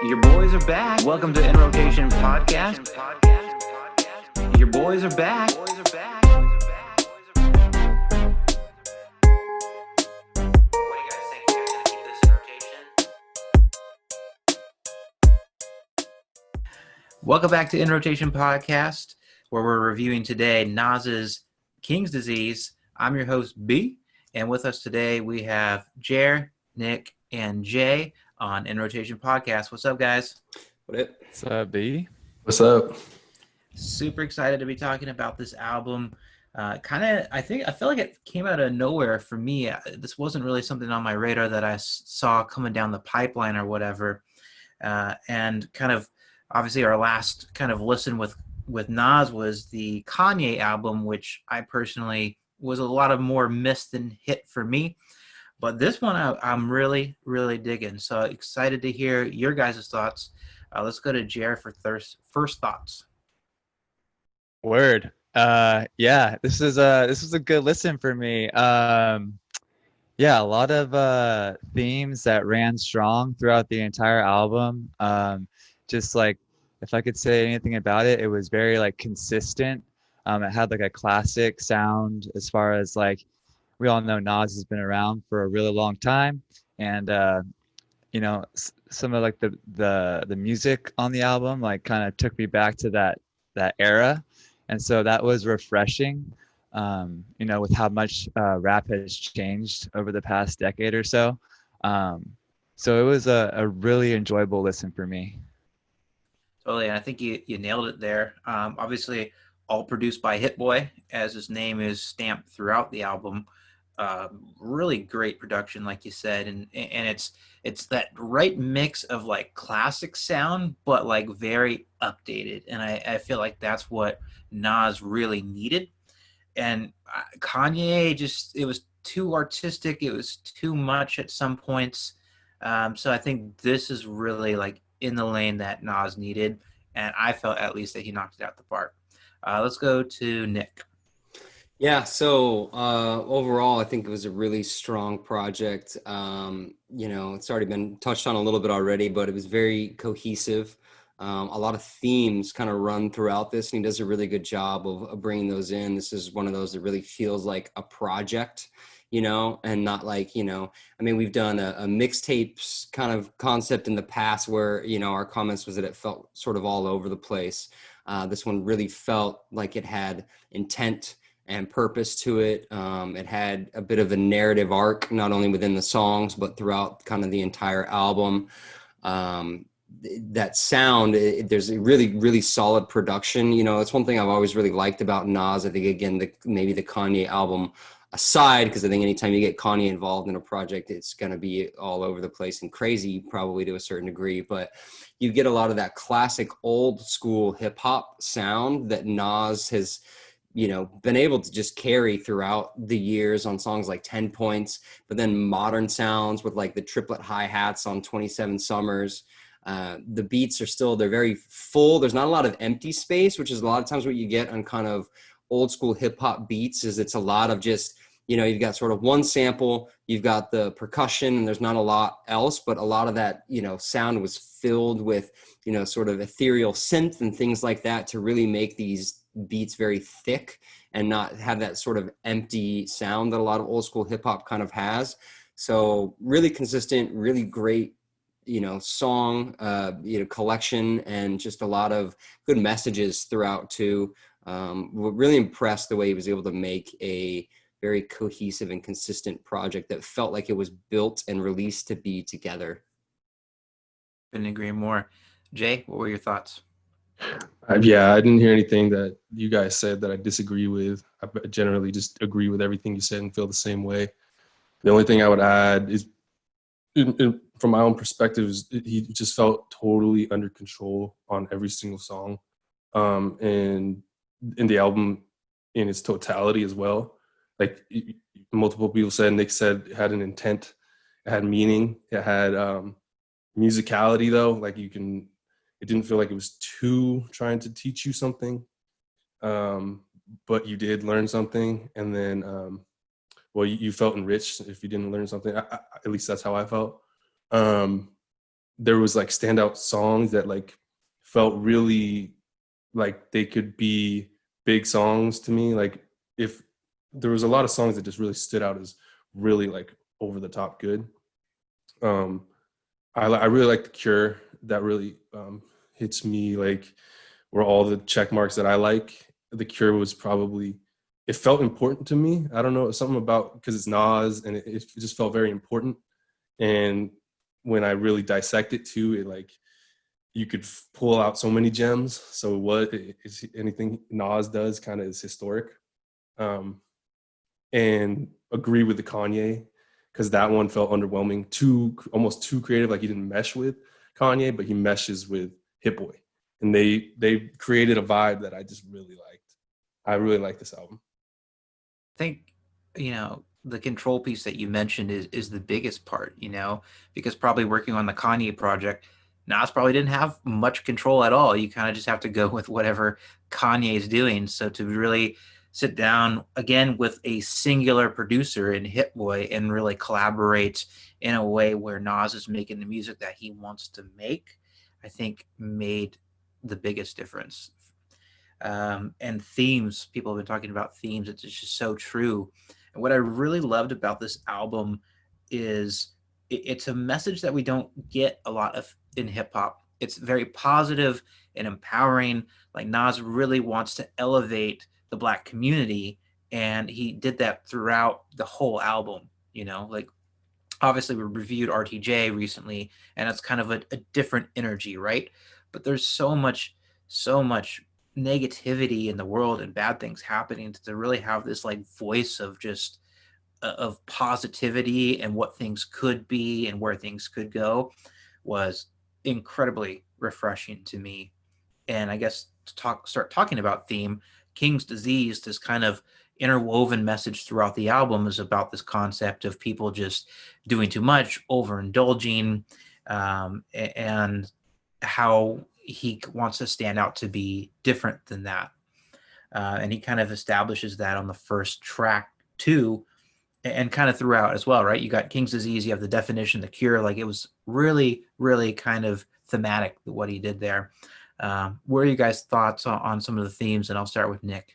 Your boys are back. Welcome to In Rotation Podcast. Your boys are back. Welcome back to In Rotation Podcast, where we're reviewing today Nas's King's Disease. I'm your host, B, and with us today we have Jer, Nick, and Jay on In Rotation Podcast. What's up, guys? What's up, B? What's up? Super excited to be talking about this album. I feel like it came out of nowhere for me. This wasn't really something on my radar that I saw coming down the pipeline or whatever. And kind of obviously our last kind of listen with Nas was the Kanye album, which I personally was a lot of more miss than hit for me. But this one I'm really, really digging. So excited to hear your guys' thoughts. Let's go to Jer for first thoughts. Word. Yeah, this was a good listen for me. Yeah, a lot of themes that ran strong throughout the entire album. Just like, if I could say anything about it, it was very like consistent. It had like a classic sound as far as like, we all know Nas has been around for a really long time, and some of like the music on the album like kind of took me back to that era, and so that was refreshing. With how much rap has changed over the past decade or so. So it was a really enjoyable listen for me. Totally, and I think you nailed it there. Obviously, all produced by Hit Boy, as his name is stamped throughout the album. Really great production, like you said, and it's that right mix of like classic sound, but like very updated, and I feel like that's what Nas really needed. And Kanye it was too artistic, it was too much at some points. So I think this is really like in the lane that Nas needed, and I felt at least that he knocked it out the park. Let's go to Nick. Yeah, so overall, I think it was a really strong project. It's already been touched on a little bit already, but it was very cohesive. A lot of themes kind of run throughout this, and he does a really good job of bringing those in. This is one of those that really feels like a project, and not like, we've done a mixtapes kind of concept in the past where, our comments was that it felt sort of all over the place. This one really felt like it had intent and purpose to it. It had a bit of a narrative arc, not only within the songs, but throughout kind of the entire album. That sound, there's a really, really solid production. It's one thing I've always really liked about Nas. I think, again, maybe the Kanye album aside, because I think anytime you get Kanye involved in a project, it's going to be all over the place and crazy, probably to a certain degree. But you get a lot of that classic old school hip hop sound that Nas has been able to just carry throughout the years on songs like 10 Points, but then modern sounds with like the triplet hi-hats on 27 Summers. The beats they're very full. There's not a lot of empty space, which is a lot of times what you get on kind of old school hip hop beats. Is it's a lot of just, you've got sort of one sample, you've got the percussion, and there's not a lot else, but a lot of that, sound was filled with, sort of ethereal synth and things like that to really make these beats very thick and not have that sort of empty sound that a lot of old school hip hop kind of has. So really consistent, really great, song, collection, and just a lot of good messages throughout too. We're really impressed the way he was able to make a very cohesive and consistent project that felt like it was built and released to be together. Couldn't agree more. Jay, what were your thoughts? Yeah, I didn't hear anything that you guys said that I disagree with. I generally just agree with everything you said and feel the same way. The only thing I would add is, from my own perspective, is he just felt totally under control on every single song, and in the album in its totality as well. Like multiple people said, Nick said it had an intent, it had meaning, it had musicality though. Like it didn't feel like it was too trying to teach you something, but you did learn something. And then, you felt enriched if you didn't learn something. At least that's how I felt. there was like standout songs that like felt really like they could be big songs to me. Like if there was a lot of songs that just really stood out as really like over the top good. I really like The Cure. That really hits me, like where all the check marks that I like. The Cure was probably, it felt important to me. I don't know, something about, because it's Nas, and it just felt very important. And when I really dissect it too, it like, you could pull out so many gems. So what is anything Nas does kind of is historic. And agree with the Kanye, because that one felt underwhelming, almost too creative. Like he didn't mesh with Kanye, but he meshes with Hit Boy, and they created a vibe that I just really liked. I really like this album. I think, the control piece that you mentioned is the biggest part, because probably working on the Kanye project, Nas probably didn't have much control at all. You kind of just have to go with whatever Kanye is doing. So to really sit down again with a singular producer in Hit Boy and really collaborate in a way where Nas is making the music that he wants to make, I think made the biggest difference. And themes, people have been talking about themes. It's just so true. And what I really loved about this album is it's a message that we don't get a lot of in hip hop. It's very positive and empowering. Like Nas really wants to elevate the Black community, and he did that throughout the whole album. Like obviously we reviewed RTJ recently, and it's kind of a different energy, right? But there's so much negativity in the world and bad things happening, to really have this like voice of just of positivity and what things could be and where things could go was incredibly refreshing to me. And I guess to start talking about theme, King's Disease, this kind of interwoven message throughout the album, is about this concept of people just doing too much, overindulging, and how he wants to stand out to be different than that. And he kind of establishes that on the first track too, and kind of throughout as well, right? You got King's Disease, you have the definition, The Cure. Like it was really, really kind of thematic what he did there. What are you guys' thoughts on some of the themes? And I'll start with Nick.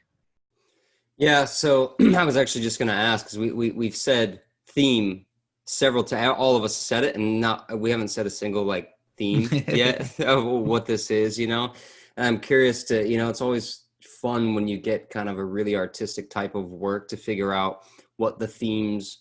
Yeah, so I was actually just going to ask, because we've said theme several times. All of us said it, and we haven't said a single like theme yet of what this is. And I'm curious to, it's always fun when you get kind of a really artistic type of work to figure out what the themes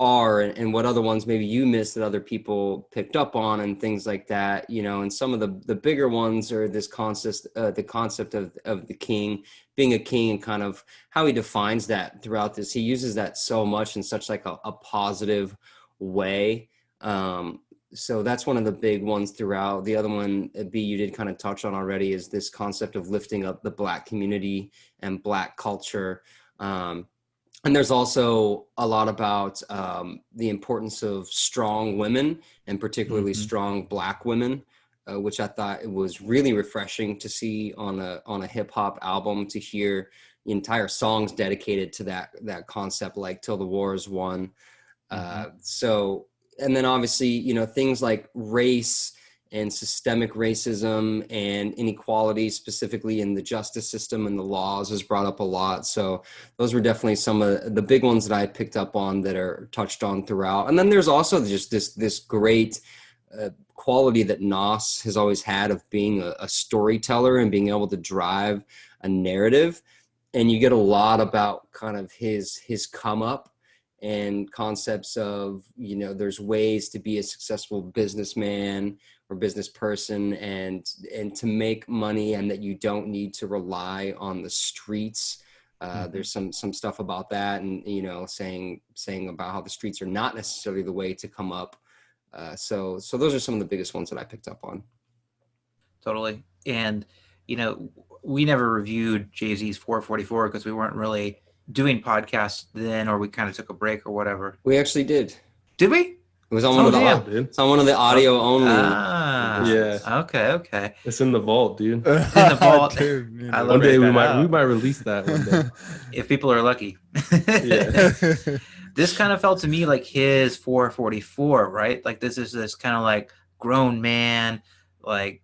are, and what other ones maybe you missed that other people picked up on, and things like that. And some of the bigger ones are this concept, the concept of the king being a king, and kind of how he defines that throughout this. He uses that so much in such like a positive way. So that's one of the big ones throughout. The other one, B, you did kind of touch on already, is this concept of lifting up the Black community and Black culture. And there's also a lot about the importance of strong women, and particularly strong Black women, which I thought it was really refreshing to see on a hip hop album, to hear entire songs dedicated to that concept, like Till the War Is Won. So, and then obviously, things like race and systemic racism and inequality, specifically in the justice system and the laws, is brought up a lot. So those were definitely some of the big ones that I picked up on that are touched on throughout. And then there's also just this great quality that Nas has always had of being a storyteller and being able to drive a narrative. And you get a lot about kind of his come up, and concepts of, there's ways to be a successful businessman or business person, and to make money, and that you don't need to rely on the streets. There's some stuff about that, and saying about how the streets are not necessarily the way to come up. So those are some of the biggest ones that I picked up on. Totally. And we never reviewed Jay-Z's 444 because we weren't really doing podcasts then, or we kind of took a break or whatever. We actually did. Did we? It was on one of the audio only. Yeah. Okay. It's in the vault, dude. It's in the vault. Dude, One day we might release that one day. If people are lucky. Yeah. This kind of felt to me like his 444, right? Like this is this kind of like grown man like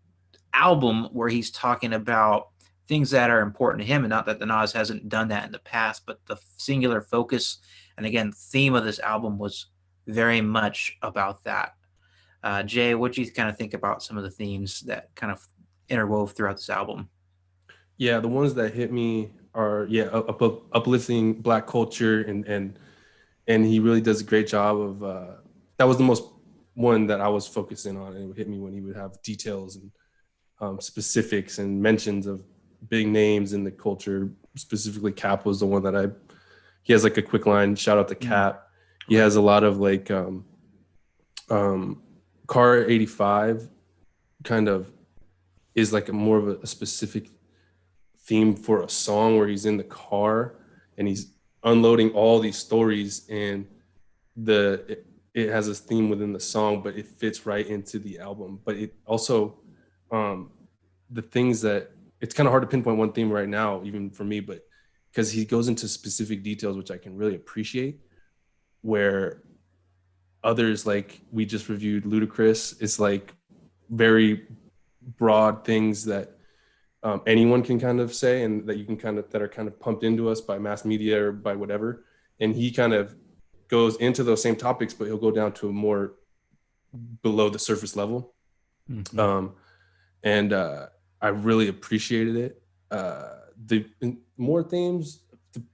album where he's talking about things that are important to him, and not that the Nas hasn't done that in the past, but the singular focus and again theme of this album was very much about that. Jay, what do you kind of think about some of the themes that kind of interwove throughout this album? Yeah, the ones that hit me are uplifting Black culture, and he really does a great job of. That was the most one that I was focusing on, and it would hit me when he would have details and specifics and mentions of big names in the culture. Specifically, Cap was the one that he has like a quick line. Shout out to Cap. He has a lot of like Car 85 kind of is like more of a specific theme for a song where he's in the car and he's unloading all these stories, and it has this theme within the song, but it fits right into the album. But it also the things that it's kind of hard to pinpoint one theme right now, even for me, but because he goes into specific details, which I can really appreciate, where others, like we just reviewed Ludacris, it's like very broad things that anyone can kind of say, and that you can that are kind of pumped into us by mass media or by whatever. And he kind of goes into those same topics, but he'll go down to a more below the surface level. Mm-hmm. And I really appreciated it. The more themes,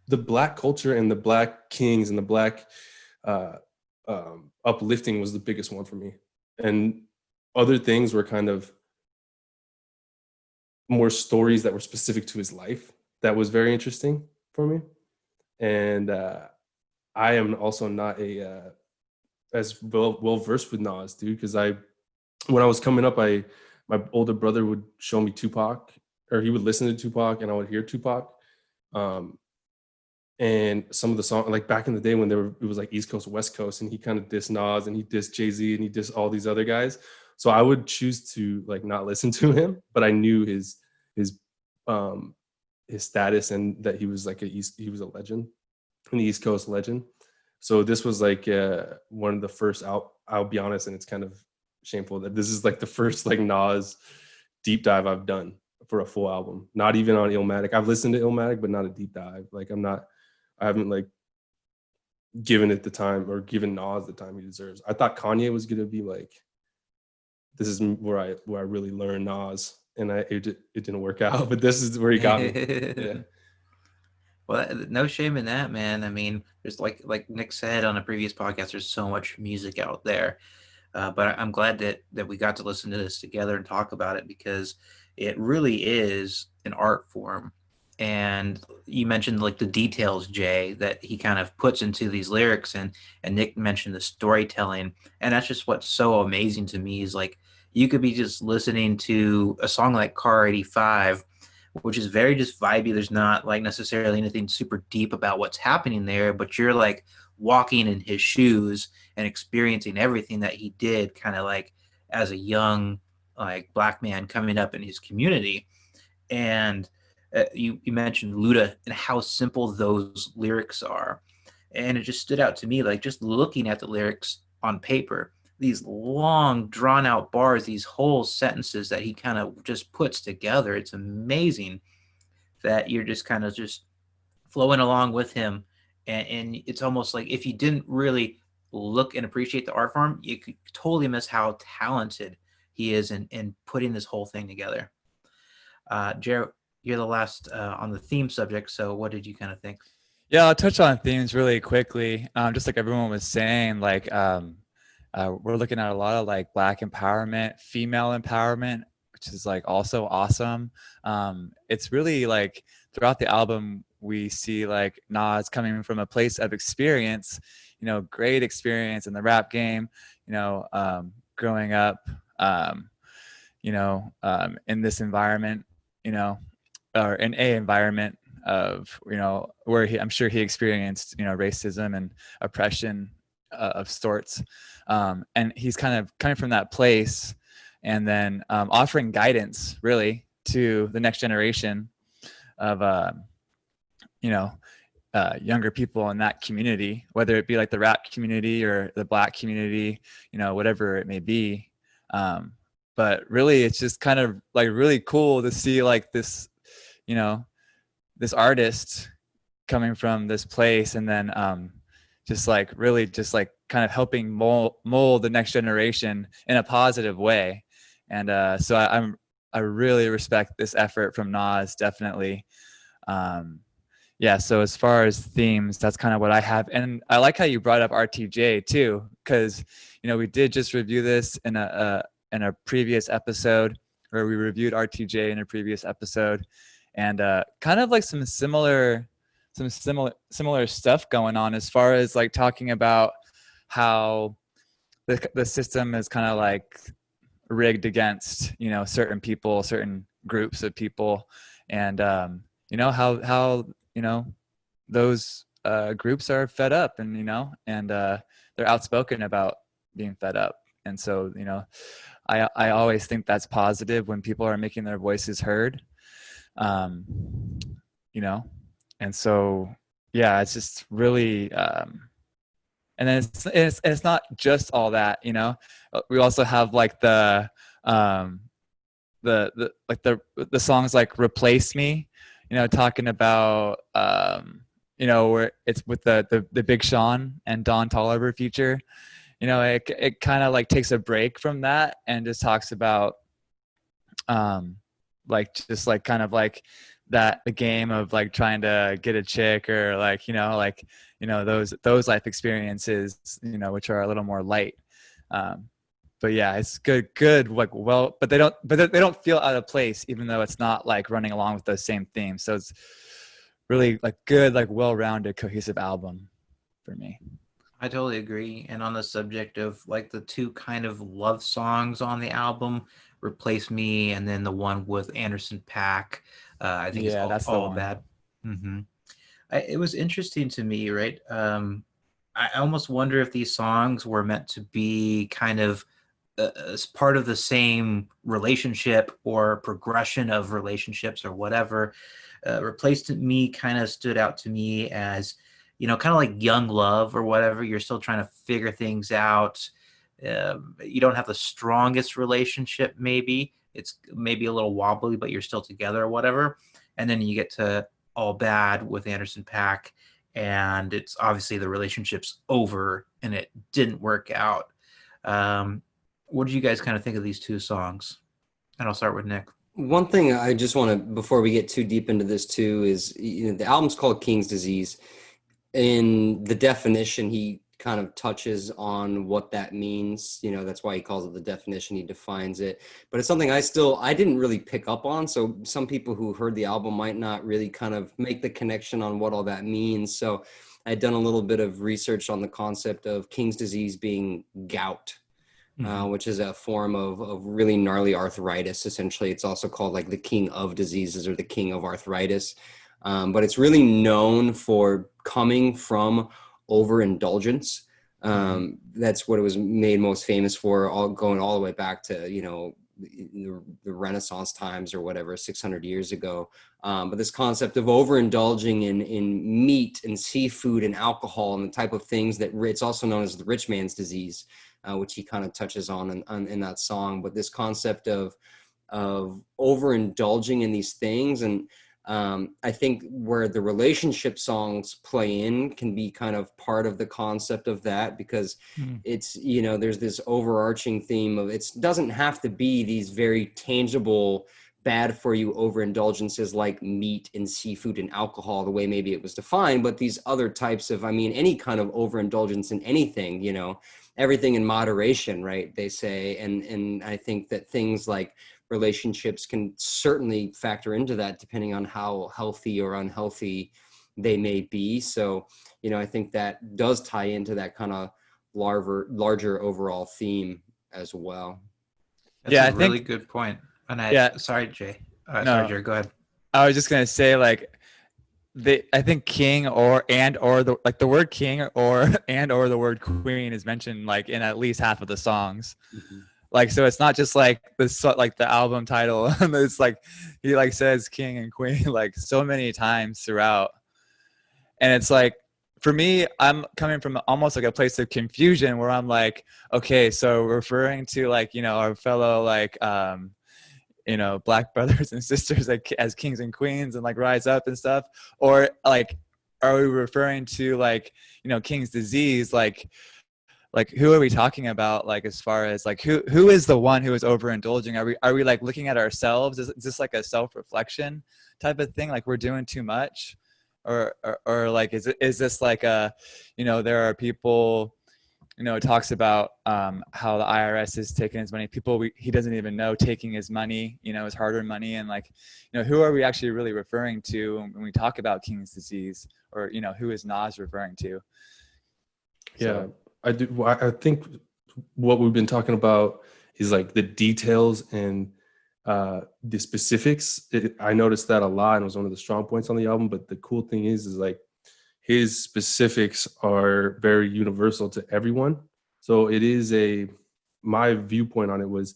the Black culture and the Black kings and the Black uplifting was the biggest one for me. And other things were kind of more stories that were specific to his life. That was very interesting for me. And I am also not as well versed with Nas, dude, because when I was coming up, my older brother would show me Tupac, or he would listen to Tupac, and I would hear Tupac. And some of the songs, like back in the day when it was like East Coast, West Coast, and he kind of dissed Nas and he dissed Jay-Z and he dissed all these other guys. So I would choose to like not listen to him, but I knew his status and that he was like he was a legend, an East Coast legend. So this was like one of the first. I'll be honest, and it's kind of shameful that this is like the first like Nas deep dive I've done for a full album. Not even on Illmatic. I've listened to Illmatic, but not a deep dive. Like I haven't like given it the time or given Nas the time he deserves. I thought Kanye was gonna be like, this is where I really learned Nas, and it didn't work out. But this is where he got me. Yeah. Well, no shame in that, man. I mean, there's like Nick said on a previous podcast, there's so much music out there. But I'm glad that we got to listen to this together and talk about it, because it really is an art form. And you mentioned like the details, Jay, that he kind of puts into these lyrics, and Nick mentioned the storytelling. And that's just what's so amazing to me is like, you could be just listening to a song like Car 85, which is very just vibey. There's not like necessarily anything super deep about what's happening there, but you're like walking in his shoes and experiencing everything that he did kind of like as a young like Black man coming up in his community. And you mentioned Luda and how simple those lyrics are. And it just stood out to me, like just looking at the lyrics on paper, these long drawn out bars, these whole sentences that he kind of just puts together. It's amazing that you're just kind of just flowing along with him. And it's almost like if you didn't really look and appreciate the art form, you could totally miss how talented he is in putting this whole thing together. Jared, you're the last on the theme subject. So what did you kind of think? Yeah, I'll touch on themes really quickly. Just like everyone was saying, like we're looking at a lot of like Black empowerment, female empowerment, which is like also awesome. It's really like throughout the album, we see like Nas coming from a place of experience, great experience in the rap game, growing up, in this environment, or in a environment of, where I'm sure he experienced, racism and oppression of sorts. And he's kind of coming from that place and then offering guidance really to the next generation of, younger people in that community, whether it be like the rap community or the Black community, whatever it may be. But really, it's just kind of like really cool to see like this, you know, this artist coming from this place, and then just like really just like kind of helping mold the next generation in a positive way. And so I really respect this effort from Nas, definitely. Yeah, so as far as themes, that's kind of what I have. And I like how you brought up RTJ too, because we did just review this in a previous episode, where we reviewed RTJ in a previous episode, and kind of like some similar stuff going on, as far as like talking about how the system is kind of like rigged against certain people, certain groups of people, and how those groups are fed up, and and they're outspoken about being fed up. And so I always think that's positive when people are making their voices heard. And so yeah, it's just really and then it's not just all that. We also have like the songs like Replace Me, talking about where it's with the Big Sean and Don Toliver feature. It kind of like takes a break from that and just talks about like just like kind of like that, the game of like trying to get a chick, or like those life experiences, which are a little more light. But yeah, it's good, like, well, but they don't feel out of place, even though it's not like running along with those same themes. So it's really like good, like well-rounded, cohesive album for me. I totally agree. And on the subject of like the two kind of love songs on the album, Replace Me, and then the one with Anderson .Paak, I think it's all bad. Mm-hmm. It was interesting to me, right? I almost wonder if these songs were meant to be kind of as part of the same relationship or progression of relationships or whatever. Replaced Me kind of stood out to me as, kind of like young love or whatever. You're still trying to figure things out. You don't have the strongest relationship, maybe. It's maybe a little wobbly, but you're still together or whatever. And then you get to All Bad with Anderson .Paak, and it's obviously the relationship's over and it didn't work out. What do you guys kind of think of these two songs? And I'll start with Nick. One thing I just want to, before we get too deep into this too, is the album's called King's Disease. In the definition, he kind of touches on what that means. That's why he calls it the definition. He defines it, but it's something I didn't really pick up on. So some people who heard the album might not really kind of make the connection on what all that means. So I'd done a little bit of research on the concept of King's disease being gout, which is a form of really gnarly arthritis. Essentially, it's also called like the king of diseases or the king of arthritis. But it's really known for coming from overindulgence. That's what it was made most famous for, going all the way back to, the Renaissance times or whatever, 600 years ago. But this concept of overindulging in meat and seafood and alcohol and the type of things that it's also known as the rich man's disease, which he kind of touches on in that song. But this concept of overindulging in these things, and I think where the relationship songs play in can be kind of part of the concept of that, because it's, there's this overarching theme of, it doesn't have to be these very tangible, bad for you overindulgences like meat and seafood and alcohol, the way maybe it was defined, but these other types of, any kind of overindulgence in anything, everything in moderation, right? They say. And I think that things like relationships can certainly factor into that, depending on how healthy or unhealthy they may be. So, I think that does tie into that kind of larger overall theme as well. That's a really good point. And sorry, Jay. Sorry, Jerry, go ahead. I was just gonna say, like, I think king or the word king or the word queen is mentioned like in at least half of the songs. Mm-hmm. Like, so it's not just like the album title. It's like he like says king and queen like so many times throughout. And it's like, for me, I'm coming from almost like a place of confusion where I'm like, okay, so referring to like, you know, our fellow like, you know, black brothers and sisters like as kings and queens and like rise up and stuff, or like, are we referring to like, you know, King's disease, like who are we talking about, like as far as like who is the one who is overindulging? Are we like looking at ourselves? Is this like a self-reflection type of thing, like we're doing too much, or like is this like a, you know, there are people, you know, it talks about how the IRS is taking his money, people he doesn't even know taking his money, you know, his hard-earned money, and like, you know, who are we actually really referring to when we talk about King's disease, or, you know, who is Nas referring to? Yeah, So, I do. I think what we've been talking about is like the details and the specifics. I noticed that a lot, and it was one of the strong points on the album. But the cool thing is like his specifics are very universal to everyone. So it is my viewpoint on it was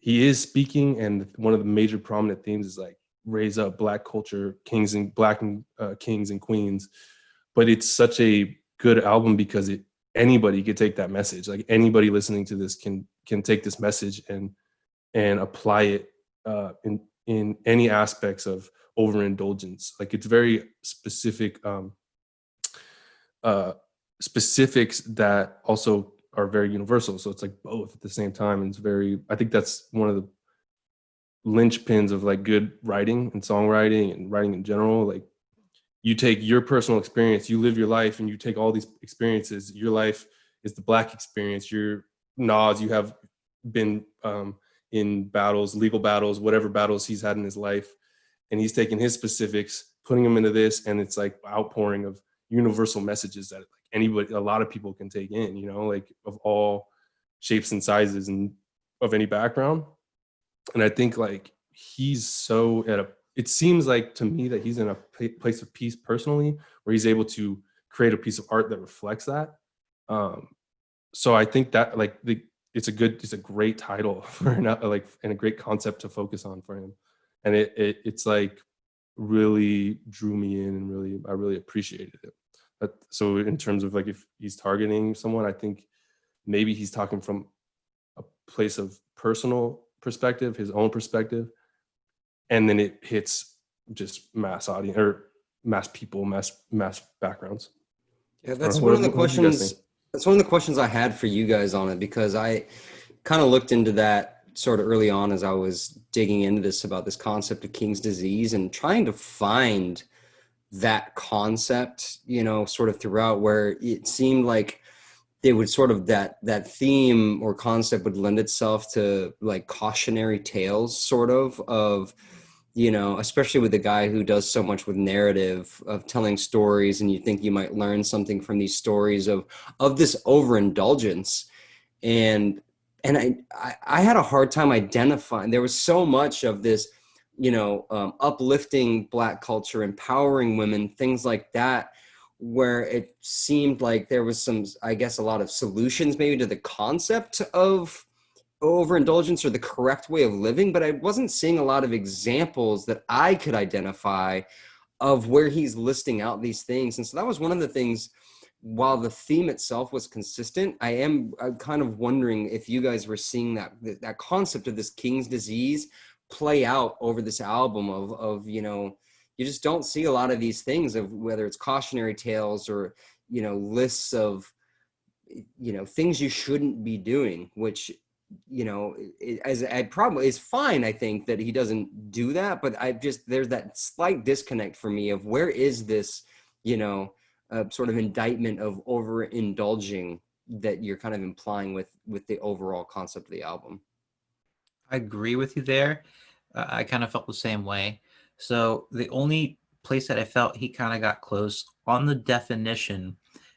he is speaking, and one of the major prominent themes is like raise up Black culture, kings and Black kings and queens. But it's such a good album because anybody could take that message. Like anybody listening to this can take this message and apply it in any aspects of overindulgence. Like it's very specific specifics that also are very universal. So it's like both at the same time. And I think that's one of the linchpins of like good writing and songwriting and writing in general. Like you take your personal experience, you live your life, and you take all these experiences. Your life is the Black experience. You're Nas, you have been in battles, legal battles, whatever battles he's had in his life. And he's taking his specifics, putting them into this, and it's like outpouring of universal messages that like anybody, a lot of people can take in, you know, like of all shapes and sizes and of any background. And I think like he's so it seems like to me that he's in a place of peace personally, where he's able to create a piece of art that reflects that. So I think that like it's a great title for like, and a great concept to focus on for him. And it's like really drew me in, and I really appreciated it. So in terms of like if he's targeting someone, I think maybe he's talking from a place of personal perspective, his own perspective, and then it hits just mass audience or mass people, mass backgrounds. Yeah, that's one of the questions. That's one of the questions I had for you guys on it, because I kind of looked into that sort of early on as I was digging into this about this concept of King's disease and trying to find that concept, you know, sort of throughout, where it seemed like they would sort of that theme or concept would lend itself to like cautionary tales sort of, you know, especially with the guy who does so much with narrative of telling stories, and you think you might learn something from these stories of this overindulgence. And I had a hard time identifying. There was so much of this, you know, uplifting Black culture, empowering women, things like that, where it seemed like there was some, I guess, a lot of solutions maybe to the concept of overindulgence or the correct way of living, but I wasn't seeing a lot of examples that I could identify of where he's listing out these things. And so that was one of the things. While the theme itself was consistent, I'm kind of wondering if you guys were seeing that concept of this King's disease play out over this album of, you know, you just don't see a lot of these things, of whether it's cautionary tales or, you know, lists of, you know, things you shouldn't be doing, which, you know, as I probably is fine. I think that he doesn't do that, but there's that slight disconnect for me of where is this, you know, sort of indictment of overindulging that you're kind of implying with the overall concept of the album. I agree with you there. I kind of felt the same way. So the only place that I felt he kind of got close on the definition,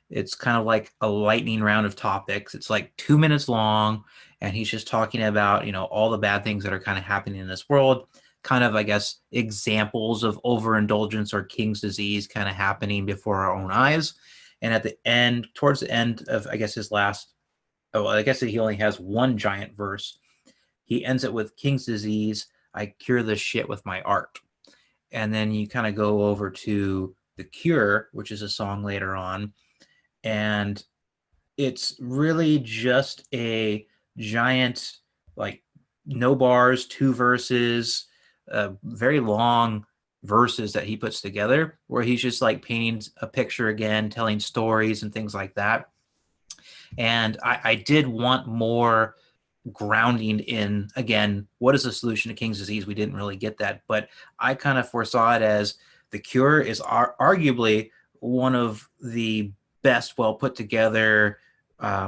it's kind of like a lightning round of topics. It's like 2 minutes long, and he's just talking about, you know, all the bad things that are kind of happening in this world, kind of, I guess, examples of overindulgence or King's disease kind of happening before our own eyes. And at the end, towards the end of, I guess, his last, oh, I guess he only has one giant verse. He ends it with King's disease, I cure this shit with my art. And then you kind of go over to The Cure, which is a song later on. And it's really just a giant, like, no bars, two verses, very long verses that he puts together where he's just like painting a picture again, telling stories and things like that. And I did want more grounding in, again, what is the solution to King's disease? We didn't really get that, but I kind of foresaw it as The Cure is arguably one of the best, well put together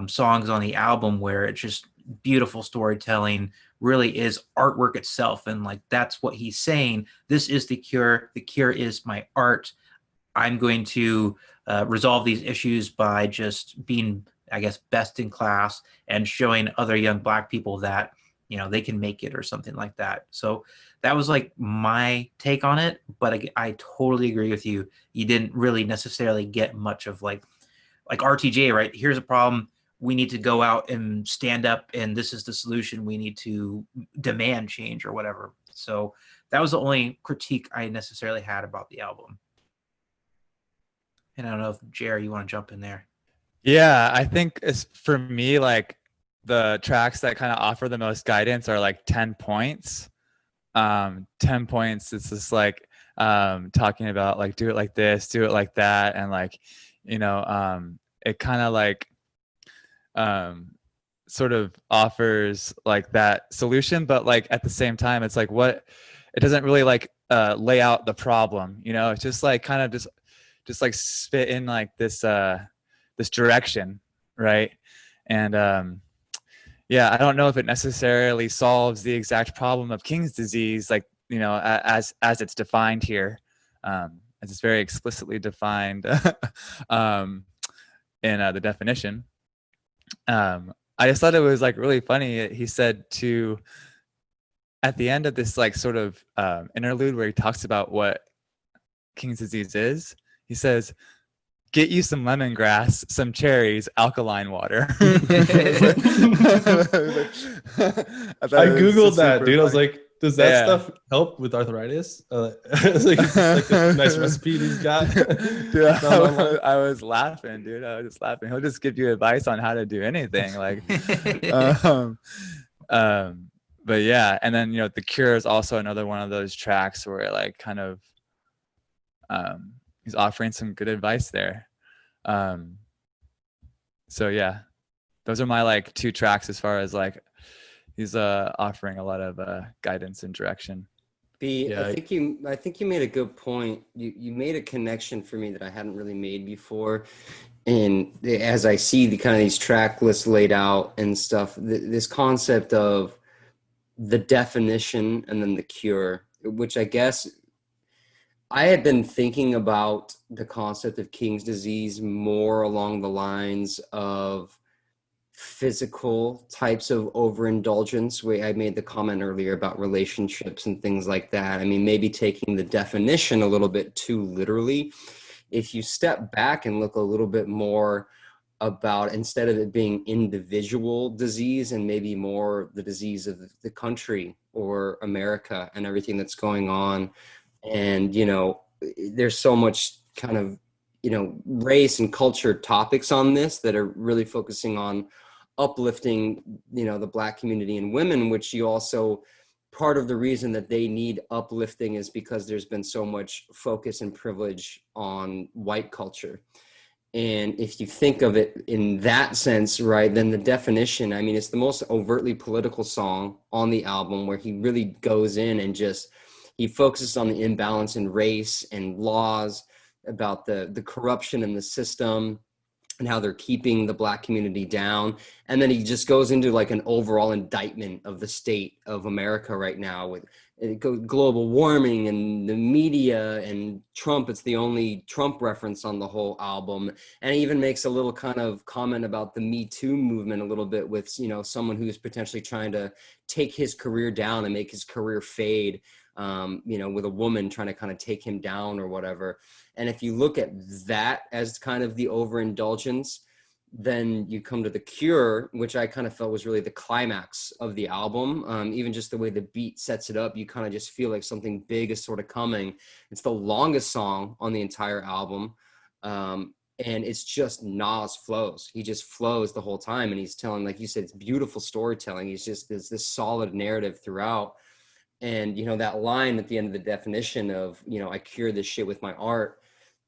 songs on the album, where it's just beautiful storytelling, really is artwork itself. And like, that's what he's saying. This is The Cure. The Cure is my art. I'm going to resolve these issues by just being, I guess, best in class and showing other young Black people that, you know, they can make it or something like that. So that was like my take on it. But I totally agree with you. You didn't really necessarily get much of like RTJ, right? Here's a problem. We need to go out and stand up, and this is the solution. We need to demand change or whatever. So that was the only critique I necessarily had about the album. And I don't know if Jerry, you want to jump in there. Yeah, I think for me, like the tracks that kind of offer the most guidance are like 10 points. 10 points, it's just like talking about like, do it like this, do it like that. And like, you know, it kind of like sort of offers like that solution, but like at the same time, it's like it doesn't really like lay out the problem, you know. It's just like kind of just like spit in like this this direction, right? And yeah, I don't know if it necessarily solves the exact problem of King's disease, like, you know, as it's defined here, as it's very explicitly defined in the definition. I just thought it was like really funny. He said at the end of this like sort of interlude where he talks about what King's disease is, he says, "Get you some lemongrass, some cherries, alkaline water." I googled that, dude. I was like, does that stuff help with arthritis? It's like a nice recipe he's got. Dude, I was laughing, dude. I was just laughing. He'll just give you advice on how to do anything, like. But yeah, and then, you know, The Cure is also another one of those tracks where like kind of he's offering some good advice there. So yeah, those are my like two tracks as far as like he's offering a lot of guidance and direction. I think you made a good point. You made a connection for me that I hadn't really made before. And as I see the kind of these track lists laid out and stuff, this concept of the definition and then the cure, which I guess I had been thinking about the concept of King's disease more along the lines of physical types of overindulgence, where I made the comment earlier about relationships and things like that. I mean, maybe taking the definition a little bit too literally. If you step back and look a little bit more about, instead of it being individual disease and maybe more the disease of the country or America and everything that's going on. And, you know, there's so much kind of, you know, race and culture topics on this that are really focusing on uplifting, you know, the Black community and women, which you also, part of the reason that they need uplifting is because there's been so much focus and privilege on white culture. And if you think of it in that sense, right, then the definition, I mean, it's the most overtly political song on the album, where he really goes in and just, he focuses on the imbalance in race and laws, about the corruption in the system and how they're keeping the Black community down. And then he just goes into like an overall indictment of the state of America right now, with global warming and the media and Trump. It's the only Trump reference on the whole album. And he even makes a little kind of comment about the Me Too movement a little bit, with, you know, someone who's potentially trying to take his career down and make his career fade, you know, with a woman trying to kind of take him down or whatever. And if you look at that as kind of the overindulgence, Then you come to The Cure, which I kind of felt was really the climax of the album. Even just the way the beat sets it up, you kind of just feel like something big is sort of coming. It's the longest song on the entire album. And it's just Nas flows. He just flows the whole time. And he's telling, like you said, it's beautiful storytelling. He's just, there's this solid narrative throughout. And, you know, that line at the end of the definition of, you know, I cure this shit with my art,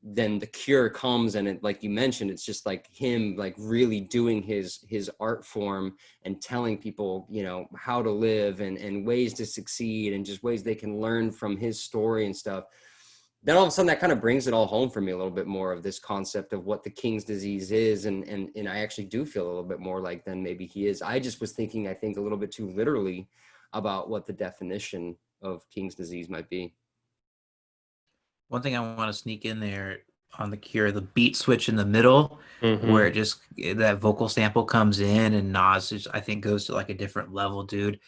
then The Cure comes, and it, like you mentioned, it's just like him like really doing his art form and telling people, you know, how to live and ways to succeed and just ways they can learn from his story and stuff. Then all of a sudden that kind of brings it all home for me a little bit more of this concept of what the King's disease is. And I actually do feel a little bit more like than maybe he is. I just was thinking, I think a little bit too literally about what the definition of King's disease might be. One thing I want to sneak in there on The Cure, the beat switch in the middle, where it just that vocal sample comes in and Nas just, I think, goes to like a different level, dude.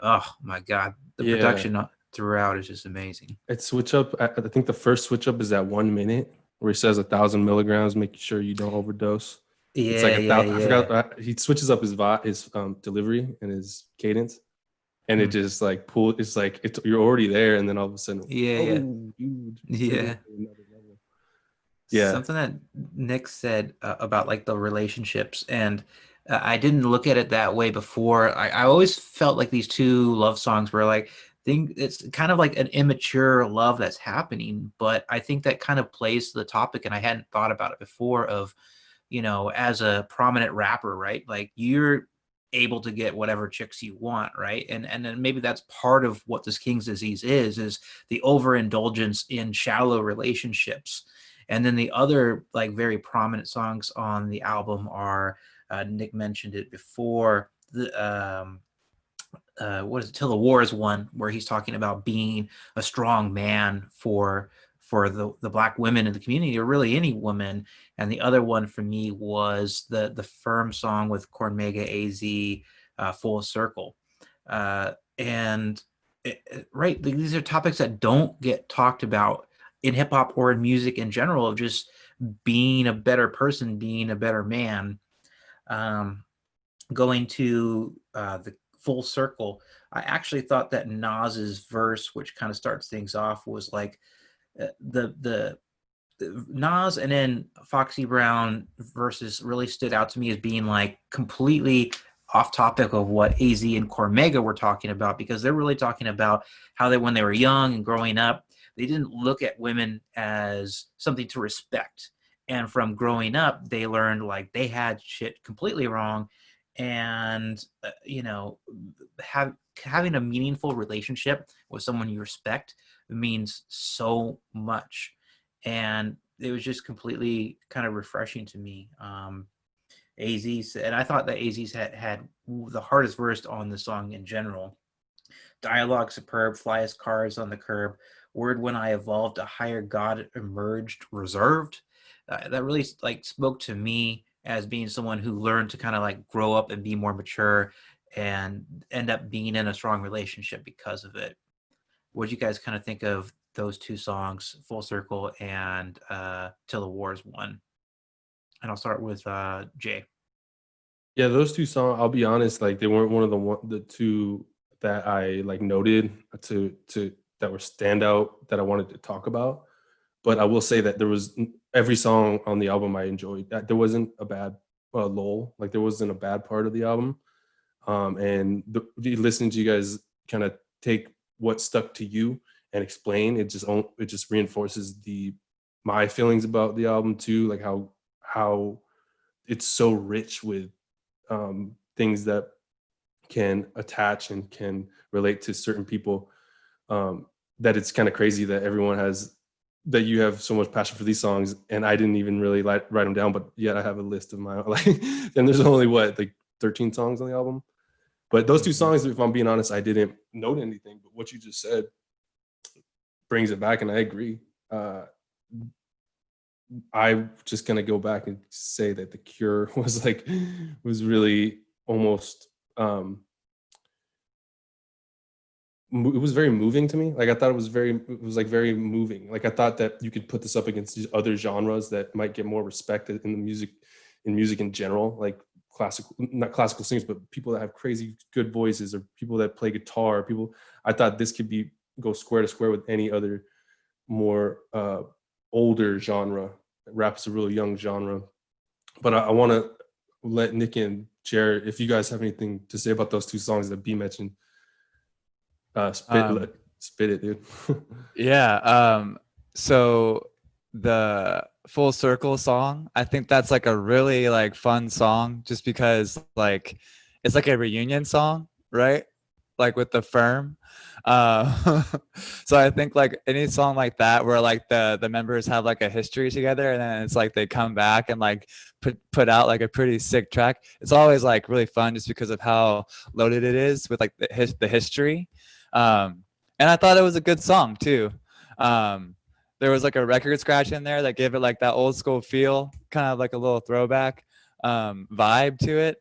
Oh my God, the Yeah. production throughout is just amazing. It switch up. I think the first switch up is at 1 minute where he says 1,000 milligrams, making sure you don't overdose. Yeah, It's like yeah, I forgot. He switches up his delivery and his cadence, and it just like it's like you're already there, and then all of a sudden, Yeah. dude, Yeah. another level. Yeah. Something that Nick said about like the relationships, and I didn't look at it that way before. I always felt like these two love songs were like, it's kind of like an immature love that's happening, but I think that kind of plays to the topic, and I hadn't thought about it before of, you know, as a prominent rapper, right? Like you're able to get whatever chicks you want, right? And then maybe that's part of what this King's disease is the overindulgence in shallow relationships. And then the other like very prominent songs on the album are Nick mentioned it before, the what is it, Till the War is one, where he's talking about being a strong man for the black women in the community, or really any woman. And the other one for me was the Firm song with Cormega AZ, Full Circle. And right, these are topics that don't get talked about in hip hop or in music in general, of just being a better person, being a better man. Going to the Full Circle, I actually thought that Nas's verse, which kind of starts things off, was like the Nas and then Foxy Brown verses really stood out to me as being like completely off topic of what AZ and Cormega were talking about, because they're really talking about how they, when they were young and growing up, they didn't look at women as something to respect. And from growing up, they learned like they had shit completely wrong. And, you know, having a meaningful relationship with someone you respect means so much. And it was just completely kind of refreshing to me. AZ's, and I thought that AZ's had the hardest verse on the song in general. Dialogue superb, fly as cars on the curb. Word when I evolved, a higher God emerged, reserved. That really like spoke to me as being someone who learned to kind of like grow up and be more mature and end up being in a strong relationship because of it. What do you guys kind of think of those two songs, Full Circle and Till the War is One? And I'll start with Jay. Yeah, those two songs, I'll be honest, like they weren't one of the two that I like noted to that were standout that I wanted to talk about. But I will say that there was every song on the album I enjoyed. There wasn't a bad lull, like there wasn't a bad part of the album. And listening to you guys kind of take what stuck to you and explain, it just reinforces my feelings about the album too, like how it's so rich with things that can attach and can relate to certain people, that it's kind of crazy that you have so much passion for these songs, and I didn't even really write them down, but yet I have a list of my like, and there's only like 13 songs on the album. But those two songs, if I'm being honest, I didn't note anything, but what you just said brings it back, and I agree. I'm just gonna go back and say that The Cure was really almost it was very moving to me. Like I thought it was very moving. Like I thought that you could put this up against these other genres that might get more respect in the music in music in general, like not classical singers, but people that have crazy good voices or people that play guitar, I thought this could go square to square with any other more older genre. Rap is a really young genre. But I want to let Nick and Jared, if you guys have anything to say about those two songs that B mentioned, spit it, dude. Yeah. So the Full Circle song, I think that's like a really like fun song just because like it's like a reunion song, right? Like with the Firm. So I think like any song like that where like the members have like a history together and then it's like they come back and like put out like a pretty sick track. It's always like really fun just because of how loaded it is with like the history. And I thought it was a good song too. There was like a record scratch in there that gave it like that old school feel, kind of like a little throwback vibe to it.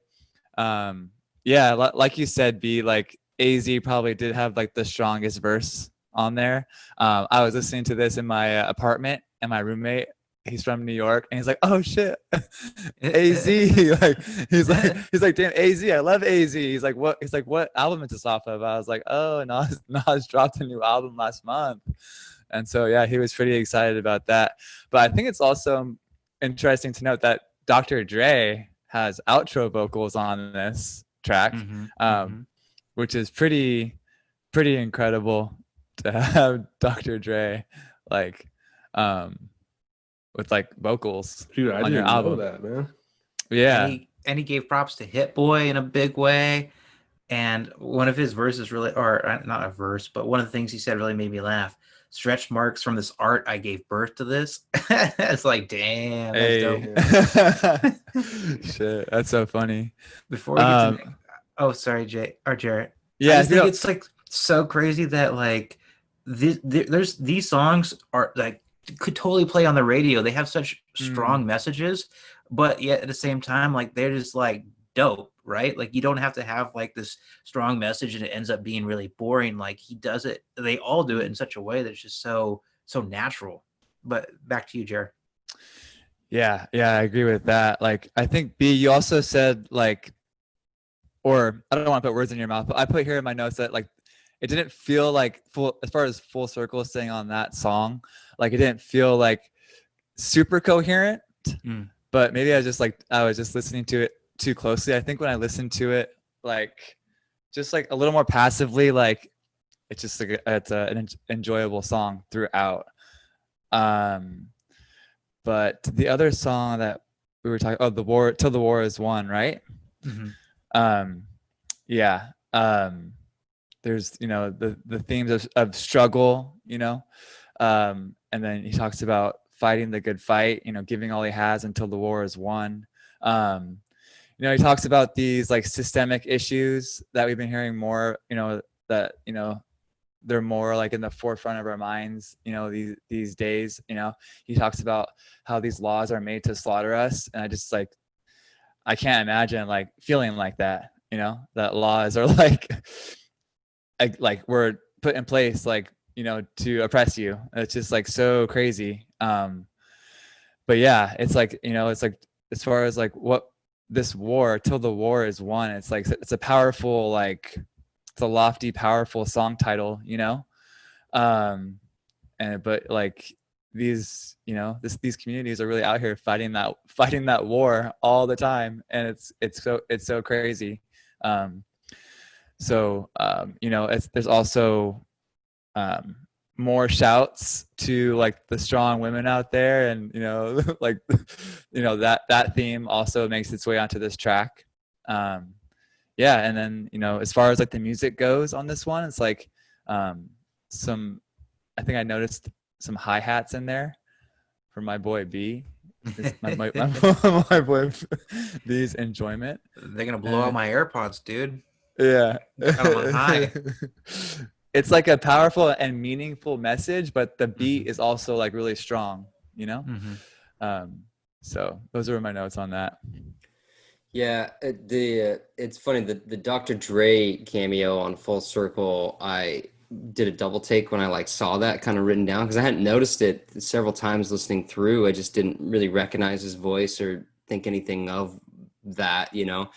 Yeah, like you said, B, like AZ probably did have like the strongest verse on there. I was listening to this in my apartment, and my roommate, he's from New York, and he's like, "Oh shit, AZ!" like he's like, "Damn, AZ, I love AZ." He's like, "What?" He's like, "What album is this off of?" I was like, "Oh, Nas dropped a new album last month," and so yeah, he was pretty excited about that. But I think it's also interesting to note that Dr. Dre has outro vocals on this track, which is pretty incredible to have Dr. Dre like with like vocals Dude, I on didn't your album. know that, man. Yeah. And he gave props to Hit Boy in a big way. And one of his verses really, or not a verse, but one of the things he said really made me laugh. Stretch marks from this art, I gave birth to this. It's like, damn, that's dope. Shit, that's so funny. Before we get to, sorry, Jay or Jarrett. Yeah, I just think it's like so crazy that like there's these songs are like could totally play on the radio. They have such strong messages, but yet at the same time, like they're just like dope, right? Like you don't have to have like this strong message and it ends up being really boring. Like he does it, they all do it in such a way that's just so natural. But back to you, Jared. Yeah, I agree with that. Like I think B, you also said like, or I don't want to put words in your mouth, but I put here in my notes that like it didn't feel like full, as far as Full Circle saying on that song, like it didn't feel like super coherent, but maybe I was just listening to it too closely. I think when I listened to it, like just like a little more passively, like it's just like it's an enjoyable song throughout. But the other song that we were talking, the War Till the War Is Won, right? Yeah. There's the themes of struggle, and then he talks about fighting the good fight, giving all he has until the war is won. He talks about these like systemic issues that we've been hearing more, that they're more like in the forefront of our minds, these days. He talks about how these laws are made to slaughter us, and I can't imagine like feeling like that, that laws are like were put in place to oppress you. It's just like so crazy. But yeah, it's like it's like as far as like what this war till the war is won, it's like it's a powerful it's a lofty, powerful song title, but like these these communities are really out here fighting that war all the time, and it's so crazy. There's also more shouts to like the strong women out there, and that theme also makes its way onto this track. And then as far as like the music goes on this one, it's like I think I noticed some hi-hats in there for my boy B. my boy B's enjoyment. They're gonna blow out my AirPods, dude. Yeah. High. It's like a powerful and meaningful message, but the beat is also like really strong, So those are my notes on that. Yeah, it's funny, the Dr. Dre cameo on Full Circle, I did a double take when I saw that kind of written down, because I hadn't noticed it several times listening through. I just didn't really recognize his voice or think anything of that, you know. I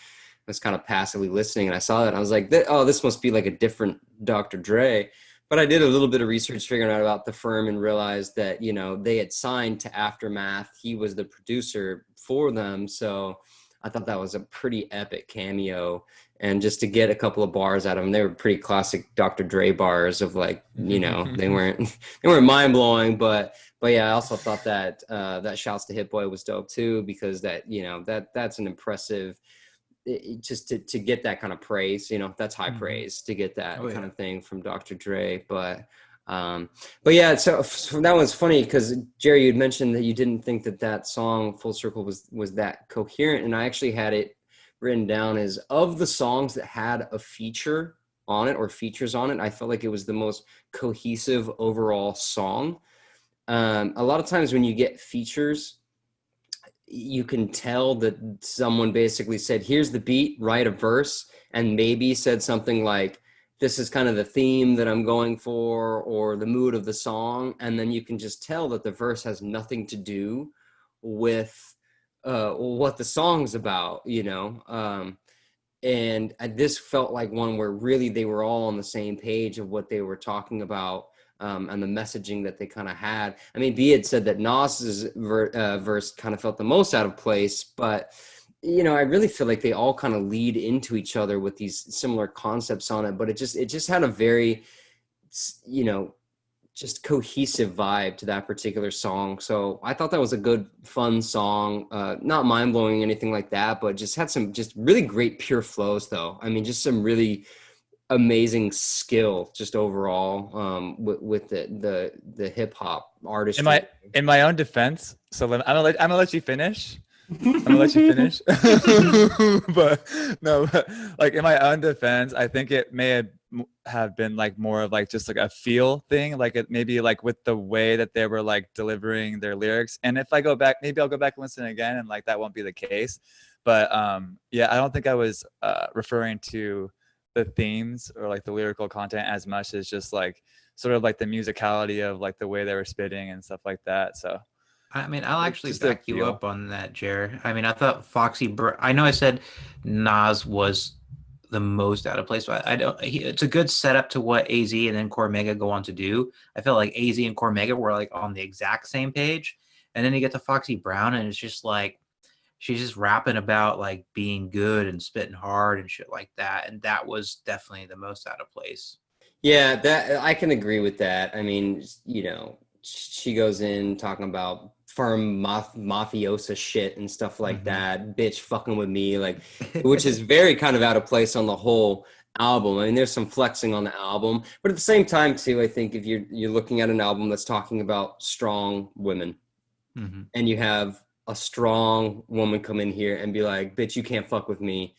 was kind of passively listening, and I saw that, and I was like, oh, this must be like a different Dr. Dre. But I did a little bit of research figuring out about the firm and realized that, you know, they had signed to Aftermath. He was the producer for them. So I thought that was a pretty epic cameo. And just to get a couple of bars out of him, they were pretty classic Dr. Dre bars of like, you know, they weren't mind blowing, but yeah, I also thought that that Shouts to Hit Boy was dope too, because that, you know, that's an impressive, just to get that kind of praise, you know, that's high praise to get that kind of thing from Dr. Dre. But yeah, so that was funny because Jerry, you'd mentioned that you didn't think that song Full Circle was that coherent. And I actually had it written down as, of the songs that had a feature on it or features on it, I felt like it was the most cohesive overall song. A lot of times when you get features, you can tell that someone basically said, here's the beat, write a verse, and maybe said something like, this is kind of the theme that I'm going for, or the mood of the song. And then you can just tell that the verse has nothing to do with what the song's about, you know? And this felt like one where really they were all on the same page of what they were talking about. And the messaging that they kind of had. I mean, B had said that Nas's verse kind of felt the most out of place, but, you know, I really feel like they all kind of lead into each other with these similar concepts on it, but it just had a very, you know, just cohesive vibe to that particular song. So I thought that was a good, fun song, not mind blowing, anything like that, but just had some just really great pure flows though. I mean, just some really amazing skill just overall with the hip hop artistry. In my own defense, so I'm gonna let you finish. I'm gonna let you finish. But no, but like in my own defense, I think it may have been like more of like just like a feel thing, like it maybe like with the way that they were like delivering their lyrics. And if I go back, maybe I'll go back and listen again, and like that won't be the case. But yeah, I don't think I was referring to the themes or like the lyrical content as much as just like sort of like the musicality of like the way they were spitting and stuff like that. So I mean, I'll actually just a back you feel. up on that, Jer. I mean, I thought I know I said Nas was the most out of place, but I don't. It's a good setup to what AZ and then Cormega go on to do. I felt like AZ and Cormega were like on the exact same page, and then you get to Foxy Brown, and it's just like she's just rapping about like being good and spitting hard and shit like that, and that was definitely the most out of place. Yeah, that I can agree with that. I mean, you know, she goes in talking about firm mafiosa shit and stuff like that, bitch fucking with me, like, which is very kind of out of place on the whole album. I mean, there's some flexing on the album, but at the same time too, I think if you're looking at an album that's talking about strong women, and you have a strong woman come in here and be like, bitch, you can't fuck with me,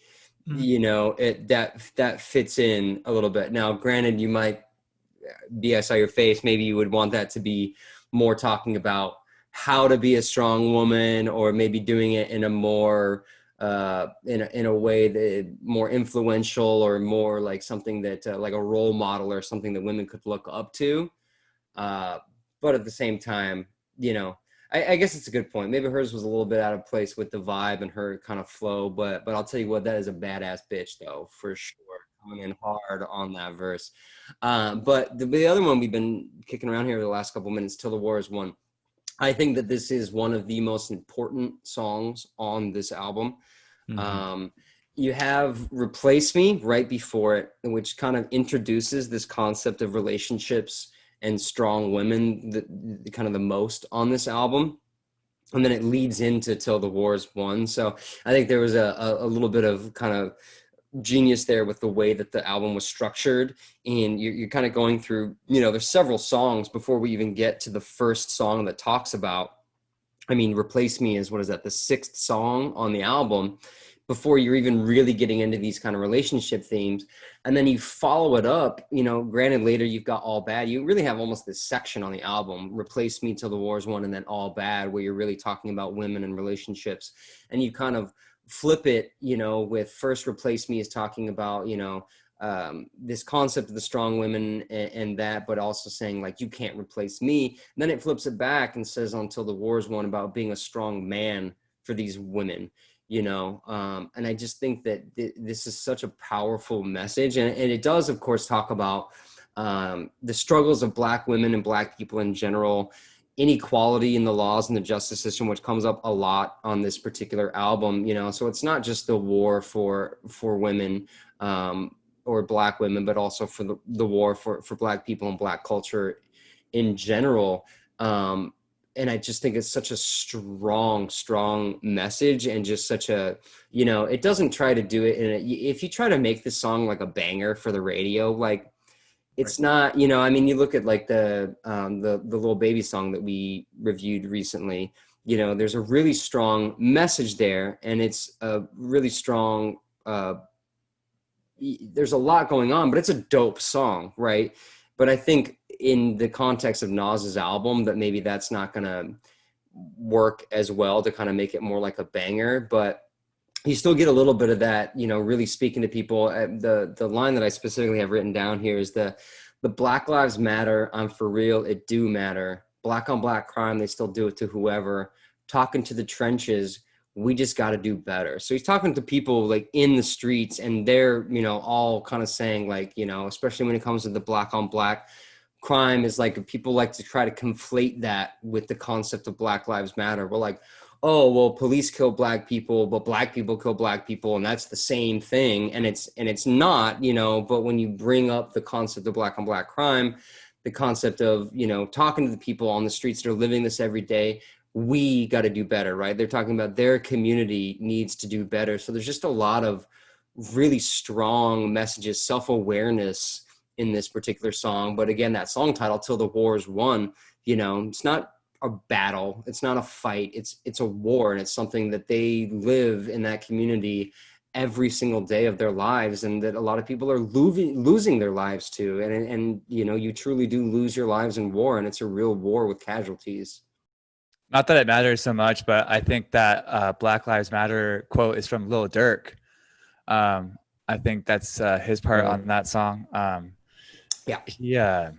you know, that fits in a little bit. Now granted, you might, I saw your face, maybe you would want that to be more talking about how to be a strong woman, or maybe doing it in a more in a way that more influential, or more like something that like a role model or something that women could look up to. But at the same time, you know, I guess it's a good point. Maybe hers was a little bit out of place with the vibe and her kind of flow, but I'll tell you what, that is a badass bitch though, for sure. Coming in hard on that verse. But the other one we've been kicking around here the last couple minutes, Till the War is Won. I think that this is one of the most important songs on this album. You have Replace Me right before it, which kind of introduces this concept of relationships and strong women, the kind of the most on this album. And then it leads into Till the War's Won. So I think there was a little bit of kind of genius there with the way that the album was structured. And you're kind of going through, you know, there's several songs before we even get to the first song that talks about, I mean, Replace Me is, what is that, the 6th song on the album, before you're even really getting into these kind of relationship themes. And then you follow it up, you know, granted later you've got All Bad. You really have almost this section on the album, Replace Me, Till the War's Won, and then All Bad, where you're really talking about women and relationships. And you kind of flip it, you know, with first Replace Me is talking about, you know, this concept of the strong women and that, but also saying like, you can't replace me. And then it flips it back and says Until the War's Won about being a strong man for these women, you know. And I just think that this is such a powerful message, and it does, of course, talk about the struggles of Black women and Black people in general, inequality in the laws and the justice system, which comes up a lot on this particular album, you know. So it's not just the war for women, or Black women, but also for the war for Black people and Black culture in general. And I just think it's such a strong message, and just such a, you know, it doesn't try to do it if you try to make this song like a banger for the radio, like, it's not, you know, I mean, you look at like the Lil Baby song that we reviewed recently, you know, there's a really strong message there, and it's a really strong, there's a lot going on, but it's a dope song, right? But I think in the context of Nas's album, that maybe that's not gonna work as well to kind of make it more like a banger, but you still get a little bit of that, you know, really speaking to people. The line that I specifically have written down here is the Black Lives Matter, I'm for real, it do matter. Black on Black crime, they still do it to whoever. Talking to the trenches, we just got to do better. So he's talking to people like in the streets, and they're, you know, all kind of saying like, you know, especially when it comes to the Black on Black crime, is like people like to try to conflate that with the concept of Black Lives Matter. We're like, oh, well, police kill Black people, but Black people kill Black people, and that's the same thing. And it's not, you know. But when you bring up the concept of Black on Black crime, the concept of, you know, talking to the people on the streets that are living this every day, we got to do better, right? They're talking about their community needs to do better. So there's just a lot of really strong messages, self-awareness in this particular song. But again, that song title, Till the War is Won, you know, it's not a battle, it's not a fight, it's a war, and it's something that they live in that community every single day of their lives, and that a lot of people are losing their lives to. And you know, you truly do lose your lives in war, and it's a real war with casualties. Not that it matters so much, but I think that Black Lives Matter quote is from Lil Durk. I think that's his part on that song. Yeah.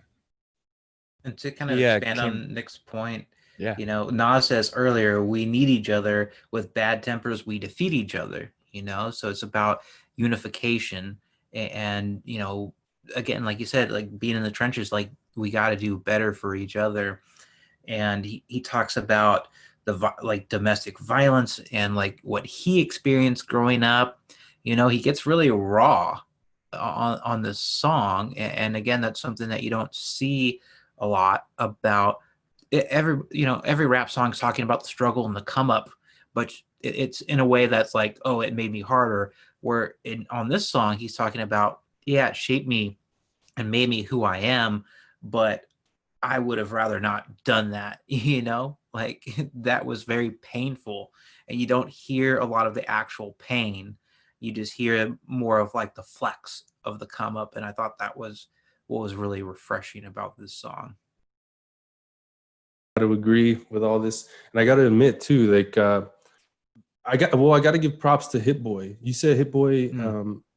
And to kind of expand on Nick's point, yeah, you know, Nas says earlier, we need each other. With bad tempers, we defeat each other, you know? So it's about unification. And, you know, again, like you said, like being in the trenches, like we got to do better for each other. And he talks about like domestic violence and like what he experienced growing up. You know, he gets really raw on this song. And again, that's something that you don't see a lot about. Every rap song is talking about the struggle and the come up, but it's in a way that's like, oh, it made me harder. Where on this song, he's talking about, yeah, it shaped me and made me who I am, but I would have rather not done that, you know, like that was very painful. And you don't hear a lot of the actual pain. You just hear more of like the flex of the come up. And I thought that was what was really refreshing about this song. To agree with all this, and I got to admit too, like I got to give props to Hit Boy. You said Hit Boy.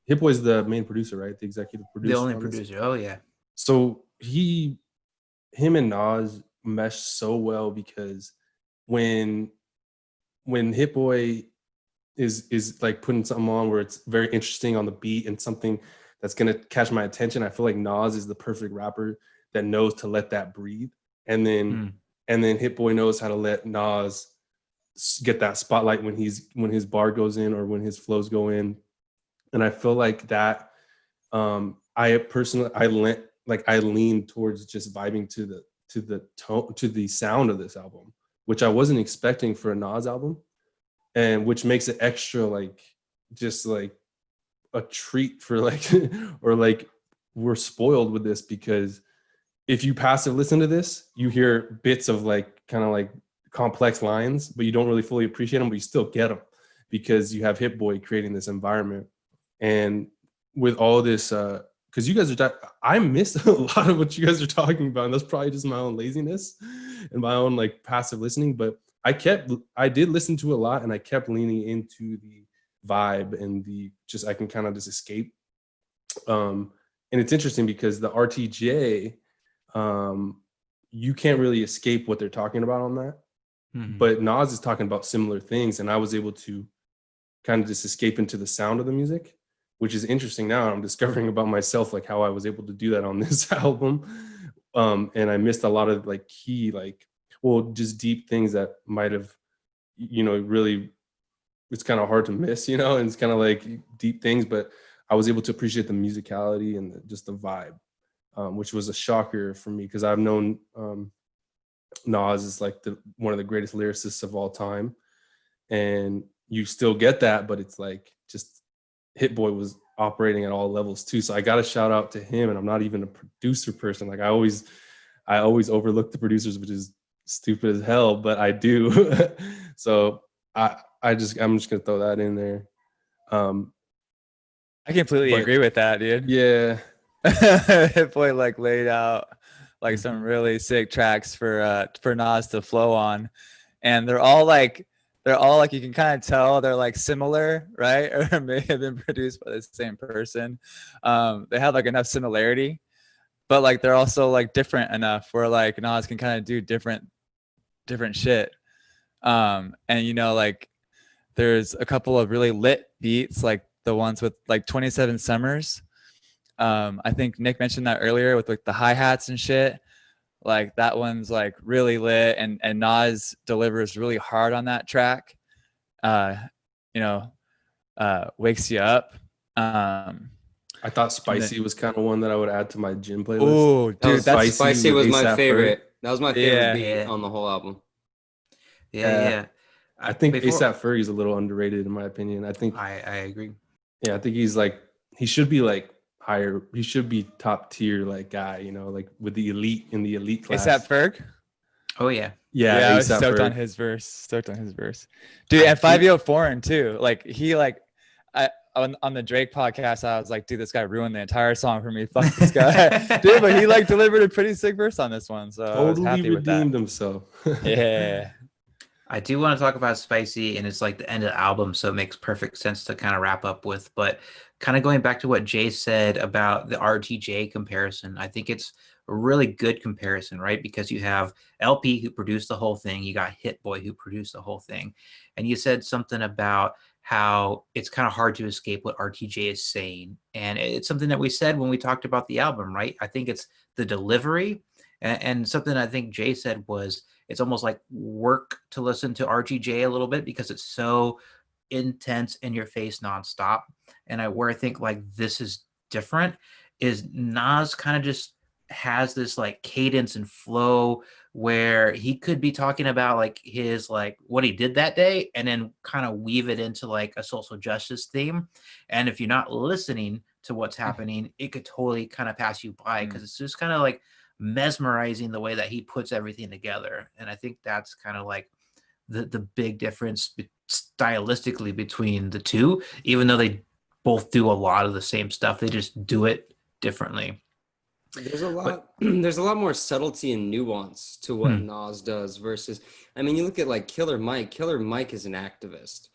Hit Boy is the main producer, right? The executive producer. The only producer. Oh yeah. So him and Nas mesh so well, because when Hit Boy is like putting something on where it's very interesting on the beat and something that's gonna catch my attention, I feel like Nas is the perfect rapper that knows to let that breathe. And then Hit Boy knows how to let Nas get that spotlight when his bar goes in or when his flows go in. And I feel like that I lean towards just vibing to the tone, to the sound of this album, which I wasn't expecting for a Nas album, and which makes it extra like just like a treat for like or like we're spoiled with this, because if you passive listen to this, you hear bits of like kind of like complex lines, but you don't really fully appreciate them, but you still get them because you have Hit Boy creating this environment. And with all this, because you guys I missed a lot of what you guys are talking about, and that's probably just my own laziness and my own like passive listening. But I did listen to a lot, and I kept leaning into the vibe and I can kind of just escape. And it's interesting because the RTJ, you can't really escape what they're talking about on that. Mhm. but Nas is talking about similar things, and I was able to kind of just escape into the sound of the music, which is interesting. Now I'm discovering about myself, like how I was able to do that on this album. And I missed a lot of like key, like, well, just deep things that might have, really, it's kind of hard to miss, and it's kind of like deep things, but I was able to appreciate the musicality and just the vibe, which was a shocker for me, because I've known Nas is like one of the greatest lyricists of all time, and you still get that, but it's like just Hit Boy was operating at all levels too. So I got to shout out to him, and I'm not even a producer person. Like I always overlook the producers, which is stupid as hell, but I do. So I'm just gonna throw that in there. I completely But- agree with that, dude. Yeah, Hit Boy like laid out like some really sick tracks for Nas to flow on, and they're all like you can kind of tell they're like similar, right? Or may have been produced by the same person. They have like enough similarity, but like they're also like different enough where like Nas can kind of do different shit. And like there's a couple of really lit beats, like the ones with like 27 Summers. I think Nick mentioned that earlier with like the hi-hats and shit. Like that one's like really lit, and Nas delivers really hard on that track. Wakes you up. I thought Spicy was kind of one that I would add to my gym playlist. Oh, dude, that's Spicy with was my A$AP favorite. Ferg. That was my favorite Yeah. beat Yeah. on the whole album. Yeah. I think Before- A$AP Ferg is a little underrated in my opinion. I think I agree. I think he's like, he should be like higher. He should be top tier like guy, like with the elite in the elite class. A$AP Ferg. Oh yeah. Yeah, I was A$AP stoked Ferg. on his verse. Dude, and 50 Foreign too. Like he like on the Drake podcast, I was like, dude, this guy ruined the entire song for me. Fuck this guy. Dude, but he like delivered a pretty sick verse on this one. So I was Totally happy with that. redeemed himself. Yeah. I do want to talk about Spicy, and it's like the end of the album, so it makes perfect sense to kind of wrap up with. But kind of going back to what Jay said about the RTJ comparison, I think it's a really good comparison, right? Because you have LP who produced the whole thing, you got Hit Boy who produced the whole thing, and you said something about how it's kind of hard to escape what RTJ is saying. And it's something that we said when we talked about the album, right? I think it's the delivery, and something I think Jay said was, it's almost like work to listen to RTJ a little bit because it's so intense, in your face, nonstop. And where I think like this is different is Nas kind of just has this like cadence and flow where he could be talking about like his like what he did that day, and then kind of weave it into like a social justice theme. And if you're not listening to what's happening, it could totally kind of pass you by, because it's just kind of like mesmerizing the way that he puts everything together. And I think that's kind of like the big difference stylistically between the two, even though they both do a lot of the same stuff, they just do it differently. There's a lot there's a lot more subtlety and nuance to what Nas does versus, I mean, you look at like Killer Mike. Killer Mike is an activist.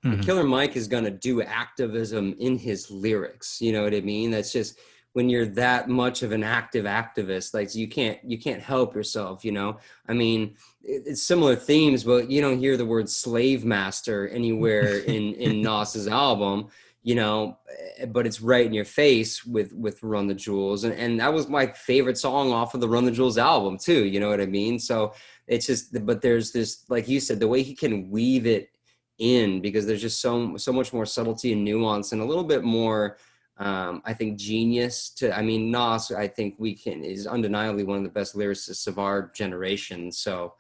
And Killer Mike is going to do activism in his lyrics. You know what I mean? That's just, when you're that much of an activist, like you can't help yourself, I mean, it's similar themes, but you don't hear the word slave master anywhere in Nas's album, but it's right in your face with Run the Jewels. And that was my favorite song off of the Run the Jewels album too. You know what I mean? So it's just, but there's this, like you said, the way he can weave it in, because there's just so much more subtlety and nuance and a little bit more, I think, genius to, I mean, Nas, I think is undeniably one of the best lyricists of our generation. So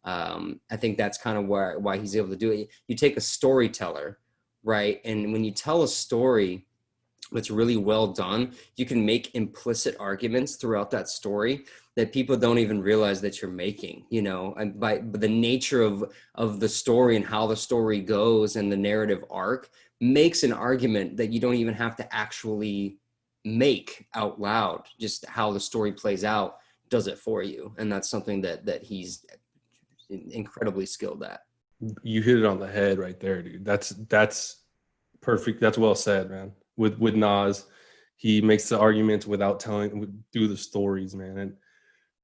I think that's kind of why he's able to do it. You take a storyteller, right? And when you tell a story that's really well done, you can make implicit arguments throughout that story that people don't even realize that you're making, and by the nature of the story and how the story goes and the narrative arc makes an argument that you don't even have to actually make out loud. Just how the story plays out does it for you. And that's something that he's incredibly skilled at. You hit it on the head right there, dude. That's perfect. That's well said, man. With Nas, he makes the arguments without through the stories, man. And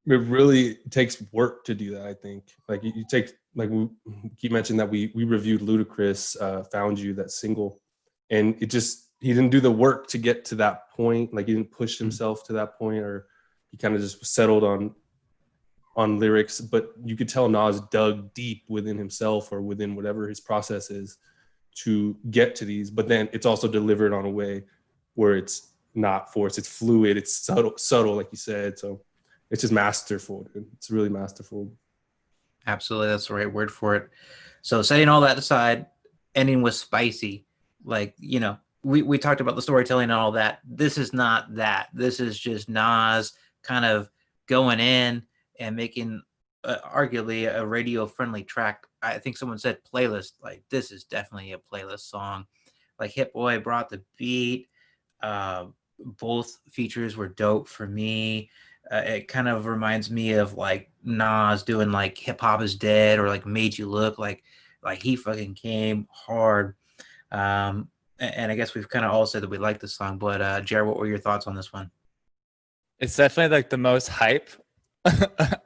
it really takes work to do that, I think. Like you take like we keep mentioning that we reviewed Ludacris, Found You, that single, and it just, he didn't do the work to get to that point. Like he didn't push himself to that point, or he kind of just settled on lyrics. But you could tell Nas dug deep within himself or within whatever his process is to get to these. But then it's also delivered on a way where it's not forced, it's fluid, it's subtle, like you said. So it's just masterful, dude. It's really masterful. Absolutely, that's the right word for it. So setting all that aside, ending with spicy, like, you know, we talked about the storytelling and all that. This is not that. This is just Nas kind of going in and making arguably a radio friendly track. I think someone said playlist. Like, this is definitely a playlist song. Like, Hit Boy brought the beat. Both features were dope for me. It kind of reminds me of like Nas doing like Hip Hop Is Dead or like Made You Look, like he fucking came hard. And I guess we've kind of all said that we like this song, but Jared, what were your thoughts on this one? It's definitely like the most hype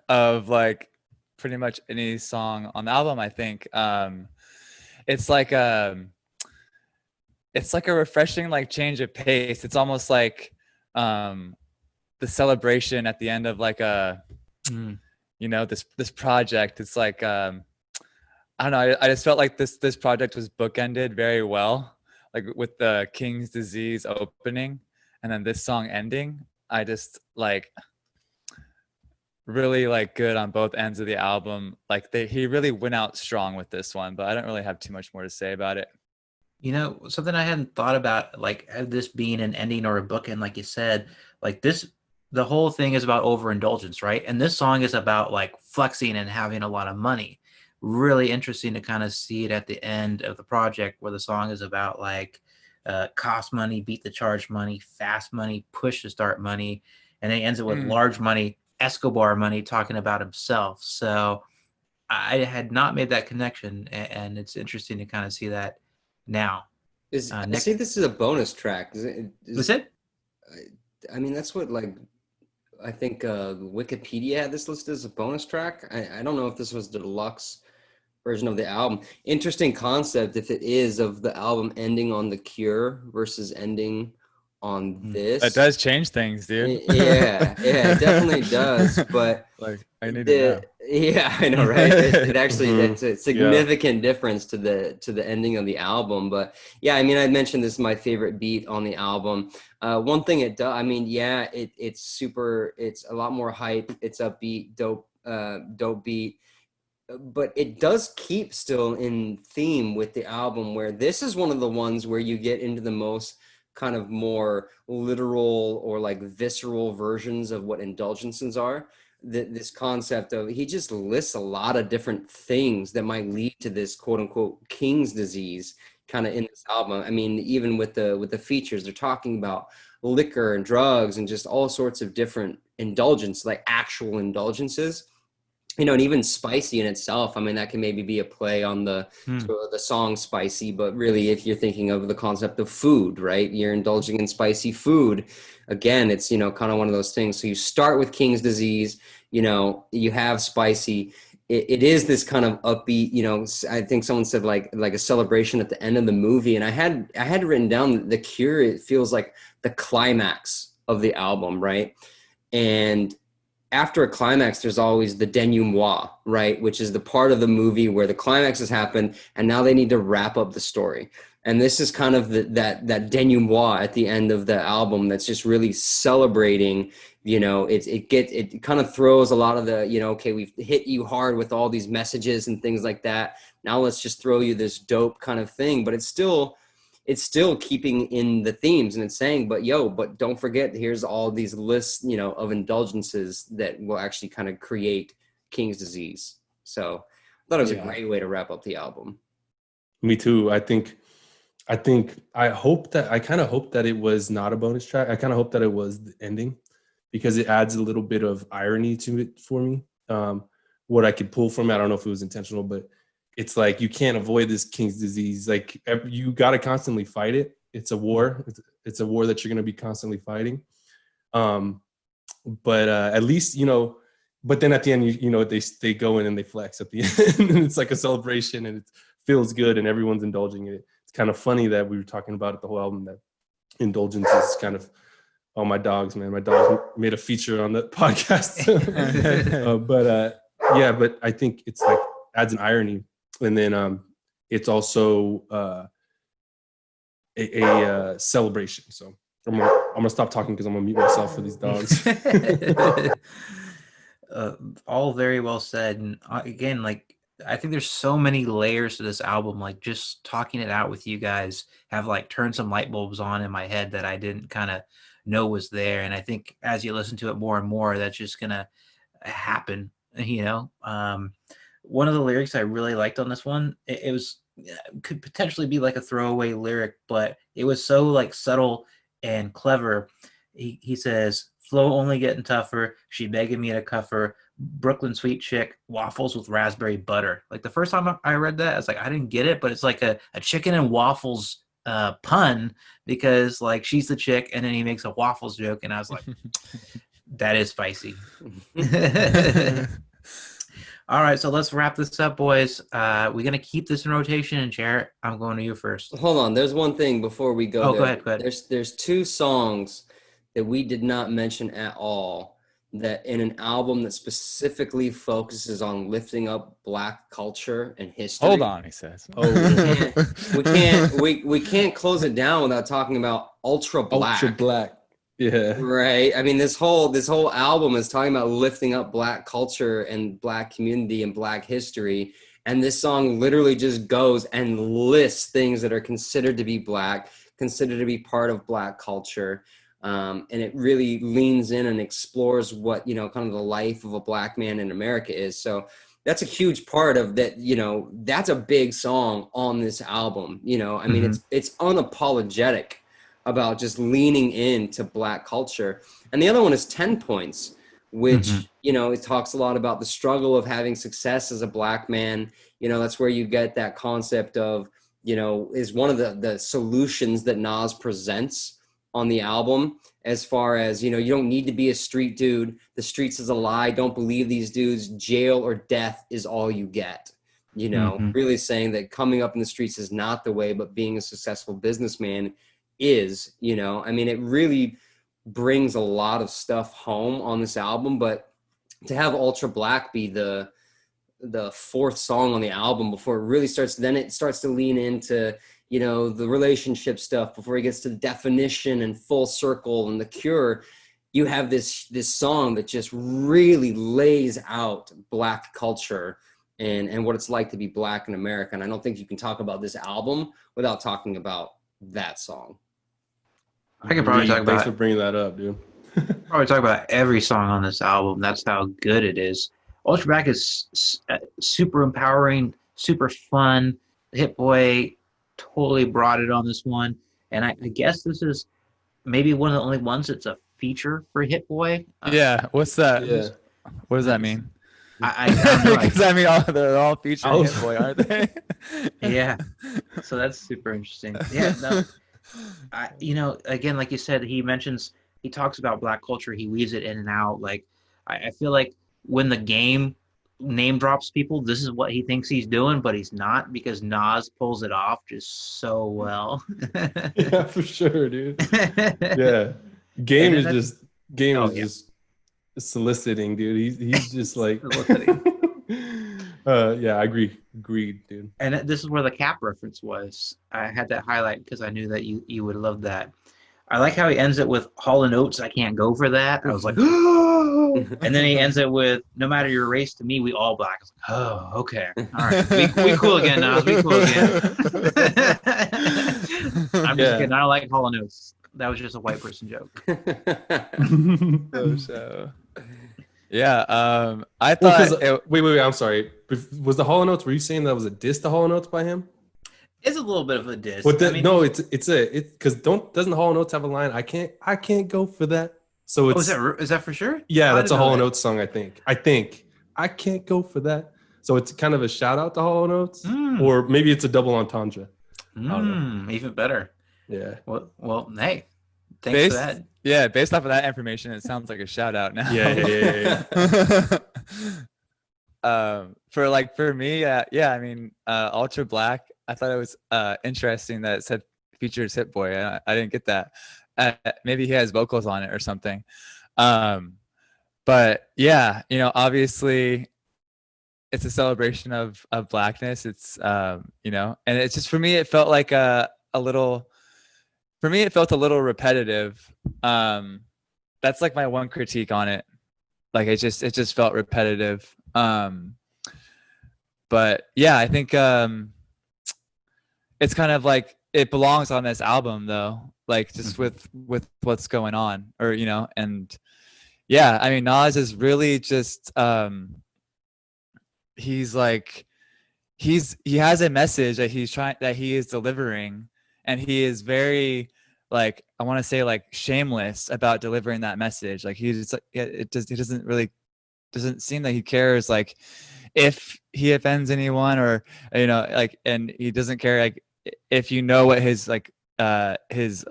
of like pretty much any song on the album, I think. It's like a refreshing like change of pace. It's almost like the celebration at the end of like a you know, this project. It's like I don't know, I just felt like this project was bookended very well, like with the King's Disease opening and then this song ending. I just like really like good on both ends of the album. Like he really went out strong with this one, but I don't really have too much more to say about it. You know, something I hadn't thought about, like this being an ending or a bookend, like you said, like this, the whole thing is about overindulgence, right? And this song is about like flexing and having a lot of money. Really interesting to kind of see it at the end of the project where the song is about like cost money, beat the charge money, fast money, push to start money. And then it ends it with large money, Escobar money, talking about himself. So I had not made that connection, and it's interesting to kind of see that now. I see this is a bonus track. Was it? I mean, that's what, like, I think Wikipedia had this listed as a bonus track. I don't know if this was the deluxe version of the album. Interesting concept, if it is, of the album ending on The Cure versus ending on this. That does change things, dude. Yeah, it definitely does. But like, I need to know. Yeah, I know, right? It actually, it's a significant difference to the ending of the album. But yeah, I mean, I mentioned this is my favorite beat on the album. One thing it does, I mean, yeah, it's super, it's a lot more hype. It's upbeat, dope beat. But it does keep still in theme with the album, where this is one of the ones where you get into the most kind of more literal or like visceral versions of what indulgences are. This concept of, he just lists a lot of different things that might lead to this quote unquote King's disease kind of in this album. I mean, even with the features, they're talking about liquor and drugs and just all sorts of different indulgence, like actual indulgences. You know, and even spicy in itself, I mean, that can maybe be a play on the song Spicy, but really if you're thinking of the concept of food, right? You're indulging in spicy food. Again, it's, you know, kind of one of those things. So you start with King's Disease, you know, you have spicy. It is this kind of upbeat, you know, I think someone said like a celebration at the end of the movie. And I had written down The Cure, it feels like the climax of the album, right? And after a climax, there's always the denouement, right? Which is the part of the movie where the climax has happened and now they need to wrap up the story. And this is kind of that denouement at the end of the album that's just really celebrating, you know, it kind of throws a lot of the, you know, okay, we've hit you hard with all these messages and things like that. Now let's just throw you this dope kind of thing, but it's still keeping in the themes, and it's saying, but don't forget, here's all these lists, you know, of indulgences that will actually kind of create King's Disease. So I thought it was a great way to wrap up the album. Me too. I kind of hope that it was not a bonus track. I kind of hope that it was the ending, because it adds a little bit of irony to it for me. What I could pull from it, I don't know if it was intentional, but it's like, you can't avoid this King's Disease. Like, you got to constantly fight it. It's a war. It's a war that you're going to be constantly fighting. But at least, you know, but then at the end, they go in and they flex at the end, and it's like a celebration, and it feels good, and everyone's indulging in it. It's kind of funny that we were talking about it the whole album, that indulgence is kind of, oh, my dogs, man, my dogs made a feature on the podcast. But I think it's like adds an irony, and then it's also a celebration. So I'm gonna stop talking because I'm gonna mute myself for these dogs. All very well said. And again, like, I think there's so many layers to this album. Like, just talking it out with you guys have like turned some light bulbs on in my head that I didn't kind of know was there. And I think as you listen to it more and more, that's just gonna happen. One of the lyrics I really liked on this one, it was could potentially be like a throwaway lyric, but it was so like subtle and clever. He says, "Flow only getting tougher. She begging me to cuff her. Brooklyn sweet chick, waffles with raspberry butter." Like, the first time I read that, I was like, I didn't get it, but it's like a chicken and waffles pun, because like she's the chick and then he makes a waffles joke, and I was like, that is spicy. All right, so let's wrap this up, boys. We're gonna keep this in rotation, and Jarrett, I'm going to you first. Hold on, there's one thing before we go. Oh, there. go ahead. There's two songs that we did not mention at all, that in an album that specifically focuses on lifting up Black culture and history. Hold on, he says. We can't close it down without talking about Ultra Black. Ultra Black. Yeah. Right. I mean, this whole album is talking about lifting up Black culture and Black community and Black history. And this song literally just goes and lists things that are considered to be Black, considered to be part of Black culture. And it really leans in and explores what, kind of the life of a Black man in America is. So that's a huge part of that. That's a big song on this album. I mean, it's unapologetic about just leaning into Black culture. And the other one is 10 Points, which, it talks a lot about the struggle of having success as a Black man. That's where you get that concept of, is one of the solutions that Nas presents on the album, as far as, you don't need to be a street dude. The streets is a lie. Don't believe these dudes. Jail or death is all you get. Really saying that coming up in the streets is not the way, but being a successful businessman is. I mean, it really brings a lot of stuff home on this album. But to have Ultra Black be the fourth song on the album before it really starts to lean into the relationship stuff, before he gets to the definition and Full Circle and The Cure. You have this song that just really lays out Black culture and what it's like to be Black in America. And I don't think you can talk about this album without talking about that song. I could probably talk about. Thanks for bringing that up, dude. Probably talk about every song on this album. That's how good it is. Ultra Black is super empowering, super fun. Hit Boy totally brought it on this one, and I guess this is maybe one of the only ones that's a feature for Hit Boy. Yeah, what's that? Yeah. What does that mean? I don't know. Because they're all featuring Hit Boy, aren't they? Yeah, so that's super interesting. Yeah, no, again, like you said, he talks about Black culture, he weaves it in and out. Like, I feel like when the game name drops people, this is what he thinks he's doing, but he's not, because Nas pulls it off just so well. Yeah, for sure, dude. Yeah, Game is just soliciting, dude. He's just like yeah, I agreed, dude. And this is where the Cap reference was. I had that highlight because I knew that you would love that. I like how he ends it with Hall & Oates, I can't go for that. I was like, oh! And then he ends it with, no matter your race, to me, we all Black. I was like, oh, okay. All right. We cool again, Nas. We cool again. I'm just kidding. I don't like Hall & Oates. That was just a white person joke. So. Yeah, I thought... Wait, I'm sorry. Was the Hall & Oates, were you saying that was a diss to Hall & Oates by him? It's a little bit of a diss. No, it's because doesn't Hall & Oates have a line? I can't go for that. So it's is that for sure? Yeah, that's a Hall & Oates song. I think I can't go for that. So it's kind of a shout out to Hall & Oates, or maybe it's a double entendre. I don't know. Even better. Yeah. Well, hey, thanks for that. Yeah, based off of that information, it sounds like a shout out now. Yeah. For me, yeah, I mean, Ultra Black, I thought it was interesting that it said features Hit Boy. I didn't get that. Maybe he has vocals on it or something. But yeah, obviously it's a celebration of blackness. It's and it's just, for me, it felt like a little, for me it felt a little repetitive. That's like my one critique on it. Like it just felt repetitive. But yeah, I think it's kind of like it belongs on this album though, like just with what's going on, or and yeah, I mean, Nas is really just he's like he has a message that he is delivering, and he is very, like, I want to say, like, shameless about delivering that message. Like he doesn't seem that he cares, like, if he offends anyone, or like, and he doesn't care, like, if what his, like, his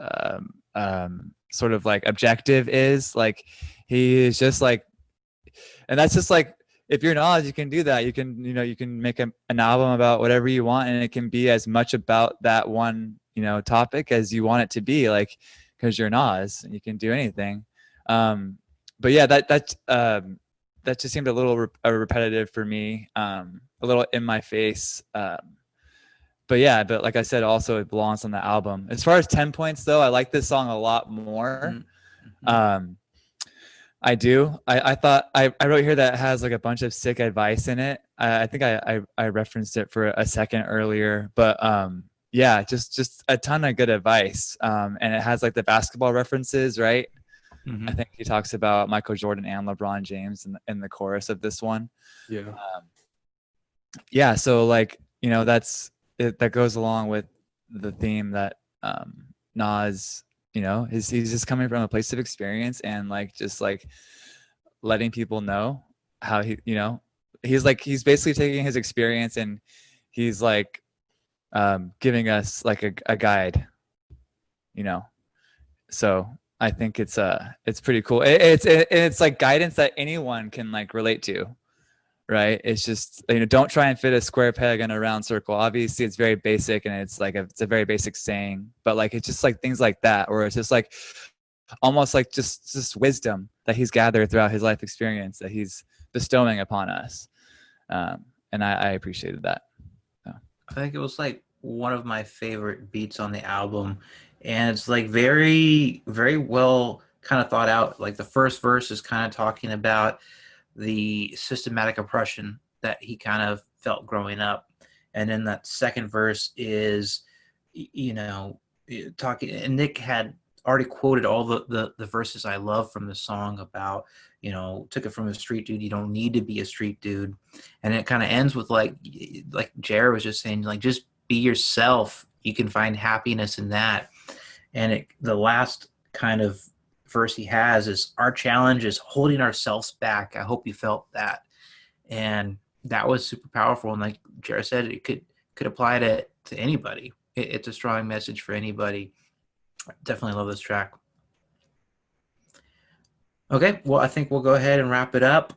sort of like objective is. Like, he is just like, and that's just like, if you're Nas, you can do that. You can you can make an album about whatever you want, and it can be as much about that one topic as you want it to be, like, because you're Nas and you can do anything. But yeah, that just seemed a little repetitive for me, a little in my face. But yeah, but like I said, also it belongs on the album. As far as 10 points though, I like this song a lot more. Mm-hmm. I do. I thought I wrote here that it has like a bunch of sick advice in it. I think I referenced it for a second earlier, but yeah, just a ton of good advice. And it has like the basketball references, right? Mm-hmm. I think he talks about Michael Jordan and LeBron James in the chorus of this one. Yeah. Yeah. So, like, that's it, that goes along with the theme that Nas, he's just coming from a place of experience, and like just like letting people know how he's basically taking his experience, and he's like giving us like a guide, so I think it's pretty cool. It's like guidance that anyone can like relate to, right? It's just, don't try and fit a square peg in a round circle. Obviously it's very basic, and it's like it's a very basic saying, but like it's just like things like that, or it's just like almost like just wisdom that he's gathered throughout his life experience that he's bestowing upon us. And I appreciated that. So. I think it was like one of my favorite beats on the album, and it's like very, very well kind of thought out. Like the first verse is kind of talking about the systematic oppression that he kind of felt growing up, and then that second verse is talking, and Nick had already quoted all the verses I love from the song about, took it from a street dude, you don't need to be a street dude. And it kind of ends with like Jared was just saying, like, just be yourself, you can find happiness in that. And the last kind of verse he has is, our challenge is holding ourselves back. I hope you felt that. And that was super powerful. And like Jared said, it could apply to anybody. It's a strong message for anybody. Definitely love this track. Okay, well, I think we'll go ahead and wrap it up.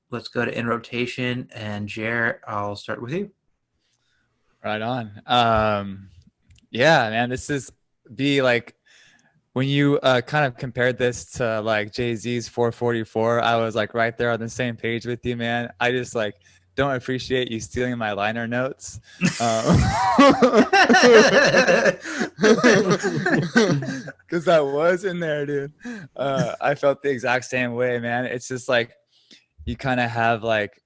Let's go to In Rotation, and Jared, I'll start with you. Right on. Yeah, man, this is like, when you kind of compared this to like Jay-Z's 444, I was like right there on the same page with you, man. I just like don't appreciate you stealing my liner notes. Because that was in there, dude. I felt the exact same way, man. It's just like you kind of have like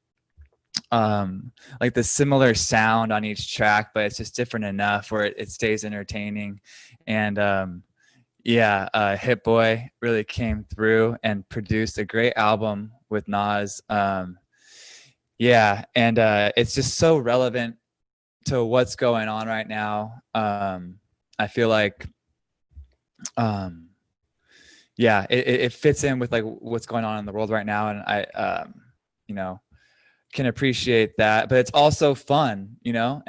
the similar sound on each track, but it's just different enough where it stays entertaining. And yeah, Hit Boy really came through and produced a great album with Nas. Yeah, and it's just so relevant to what's going on right now. I feel like, yeah, it fits in with like what's going on in the world right now, and I, can appreciate that. But it's also fun, and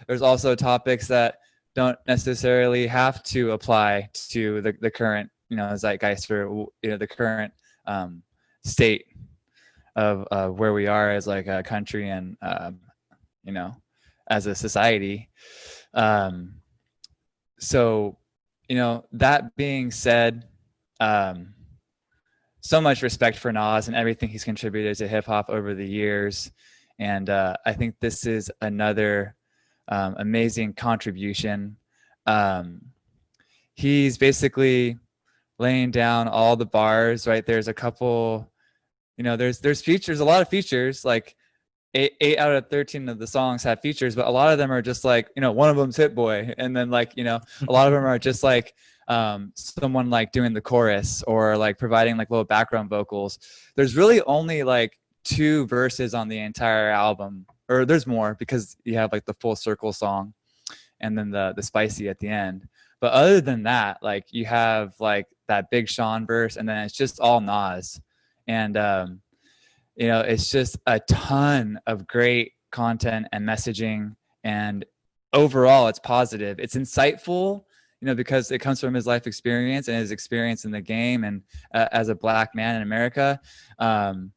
there's also topics that don't necessarily have to apply to the current, zeitgeist, or the current state. where we are as like a country and you know, as a society. So, you know, that being said, so much respect for Nas and everything he's contributed to hip hop over the years. And I think this is another amazing contribution. He's basically laying down all the bars, right? There's a couple, you know, there's features, a lot of features, like eight out of 13 of the songs have features, but a lot of them are just like, you know, one of them's Hit Boy. And then like, you know, a lot of them are just like someone like doing the chorus or like providing like little background vocals. There's really only like 2 verses on the entire album, or there's more because you have like the Full Circle song and then the Spicy at the end. But other than that, like you have like that Big Sean verse, and then it's just all Nas. And you know, it's just a ton of great content and messaging, and overall it's positive. It's insightful, you know, because it comes from his life experience and his experience in the game and as a Black man in America. You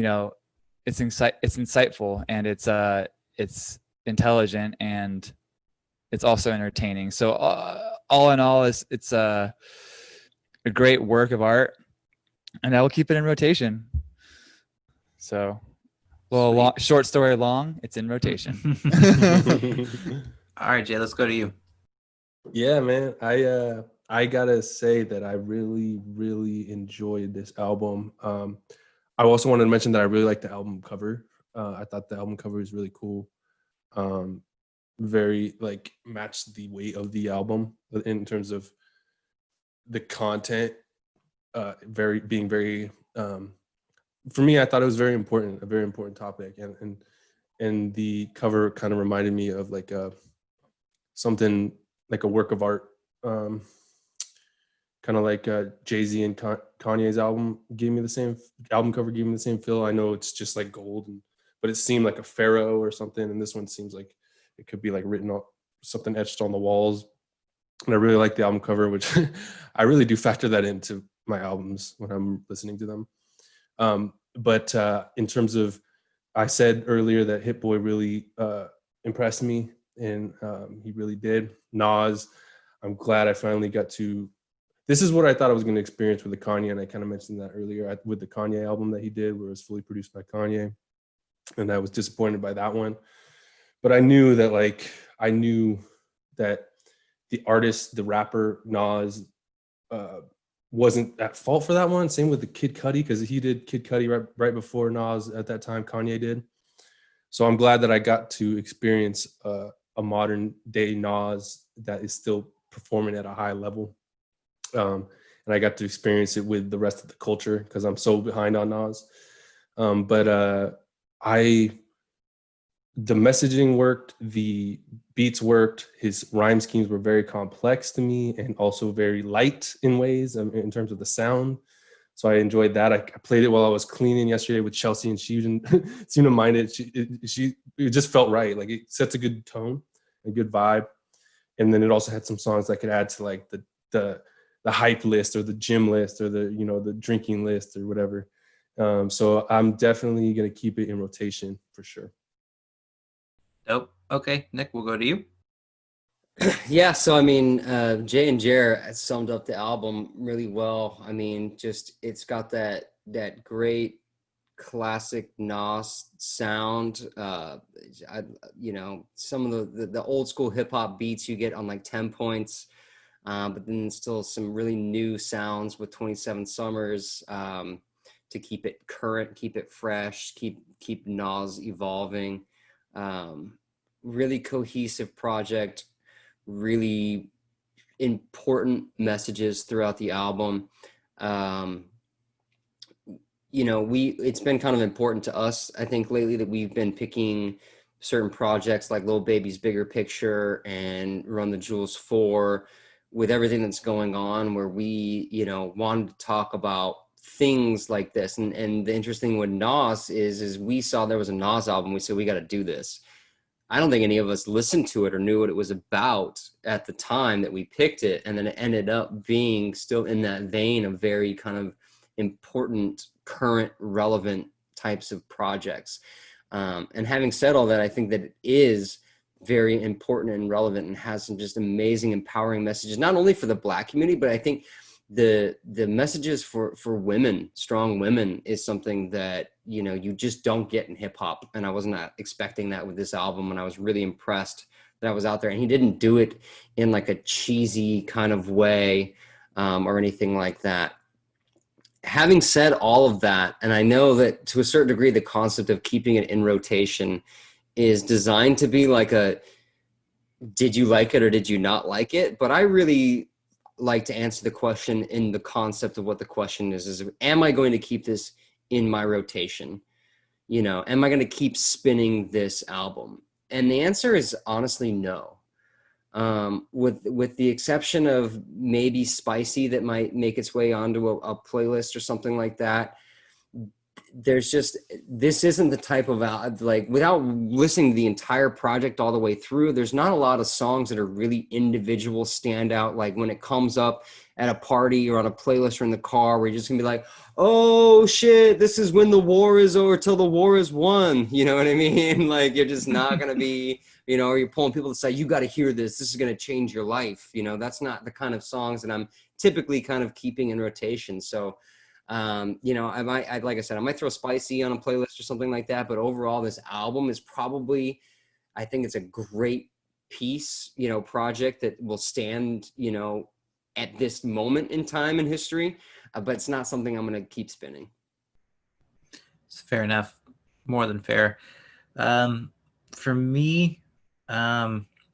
know, it's insightful, and it's intelligent, and it's also entertaining. So all in all, it's a great work of art, and I will keep it in rotation. So, well, short story long, it's in rotation. All right, Jay, let's go to you. Yeah, man. I gotta say that I really enjoyed this album. I also wanted to mention that I really like the album cover. I thought the album cover is really cool. Very like matched the weight of the album in terms of the content. Being very for me, I thought it was very important, a very important topic, and the cover kind of reminded me of like something like a work of art, kind of like Jay-Z and Kanye's album gave me the same album cover, gave me the same feel. I know it's just like gold, but it seemed like a pharaoh or something, and this one seems like it could be like written on something etched on the walls. And I really like the album cover, which I really do factor that into my albums when I'm listening to them. But in terms of, I said earlier that Hit Boy really impressed me, and he really did. Nas, I'm glad I finally got to, this is what I thought I was going to experience with the Kanye, and I kind of mentioned that earlier with the Kanye album that he did, where it was fully produced by Kanye, and I was disappointed by that one. But I knew that the artist, the rapper Nas, wasn't at fault for that one. Same with the Kid Cudi, because he did Kid Cudi right before Nas at that time, Kanye did. So I'm glad that I got to experience a modern day Nas that is still performing at a high level. And I got to experience it with the rest of the culture because I'm so behind on Nas. The messaging worked, the beats worked, his rhyme schemes were very complex to me and also very light in ways in terms of the sound. So I enjoyed that. I played it while I was cleaning yesterday with Chelsea, and she didn't seem to mind it. It just felt right. Like it sets a good tone, a good vibe. And then it also had some songs that could add to like the hype list or the gym list or the drinking list or whatever. So I'm definitely going to keep it in rotation for sure. Dope. Okay, Nick, we'll go to you. Yeah, so I mean, Jay and Jer summed up the album really well. I mean, just it's got that great classic Nas sound. Some of the old school hip hop beats you get on like 10 Points, but then still some really new sounds with 27 Summers to keep it current, keep it fresh, keep Nas evolving. Really cohesive project, really important messages throughout the album. It's been kind of important to us, I think, lately that we've been picking certain projects like Lil Baby's Bigger Picture and Run the Jewels 4 with everything that's going on, where we, wanted to talk about things like this. And the interesting with Nas is we saw there was a Nas album. We said, we got to do this. I don't think any of us listened to it or knew what it was about at the time that we picked it. And then it ended up being still in that vein of very kind of important current relevant types of projects. And having said all that, I think that it is very important and relevant and has some just amazing, empowering messages, not only for the Black community, but I think the messages for women, strong women, is something that, you know, you just don't get in hip hop. And I was not expecting that with this album. And I was really impressed that I was out there, and he didn't do it in like a cheesy kind of way, or anything like that. Having said all of that, and I know that to a certain degree, the concept of keeping it in rotation is designed to be like a, did you like it or did you not like it? But I really like to answer the question in the concept of what the question is am I going to keep this in my rotation? You know, am I going to keep spinning this album? And the answer is honestly no. With the exception of maybe Spicy that might make its way onto a playlist or something like that. There's just, this isn't the type of, like, without listening to the entire project all the way through, there's not a lot of songs that are really individual standout. Like when it comes up at a party or on a playlist or in the car, where you're just gonna be like, oh shit, this is when the war is over till the war is won. You know what I mean? Like, you're just not gonna be, you know, or you're pulling people to say, you got to hear this. This is going to change your life. You know, that's not the kind of songs that I'm typically kind of keeping in rotation. So, you know, like I said, I might throw Spicy on a playlist or something like that. But overall, this album is probably, I think it's a great piece, you know, project that will stand, you know, at this moment in time in history. But it's not something I'm going to keep spinning. It's fair enough. More than fair. For me,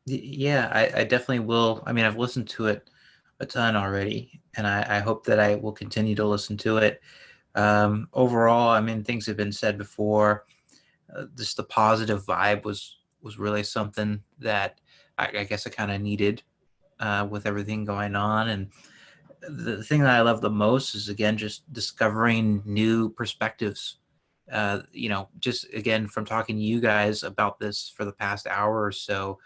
yeah, I definitely will. I mean, I've listened to it a ton already, and I hope that I will continue to listen to it. Overall, I mean, things have been said before. Just the positive vibe was really something that I guess I kind of needed with everything going on. And the thing that I love the most is, again, just discovering new perspectives. You know, just again, from talking to you guys about this for the past hour or so,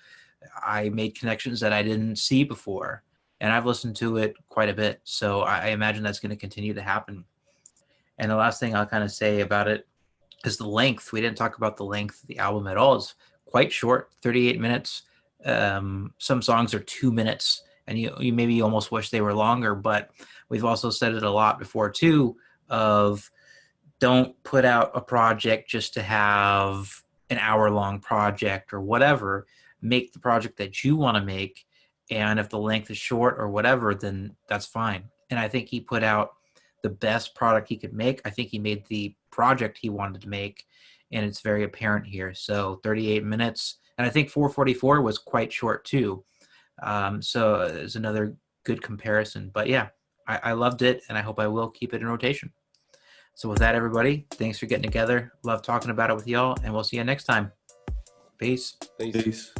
I made connections that I didn't see before, and I've listened to it quite a bit. So I imagine that's going to continue to happen. And the last thing I'll kind of say about it is the length. We didn't talk about the length of the album at all. It's quite short, 38 minutes. Some songs are 2 minutes, and you maybe almost wish they were longer, but we've also said it a lot before too, of don't put out a project just to have an hour-long project or whatever. Make the project that you want to make, and if the length is short or whatever, then that's fine. And I think he put out the best product he could make. I think he made the project he wanted to make, and it's very apparent here. So 38 minutes, and I think 444 was quite short too. So it's another good comparison. But yeah, I loved it, and I hope I will keep it in rotation. So with that, everybody, thanks for getting together. Love talking about it with y'all, and we'll see you next time. Peace. Peace.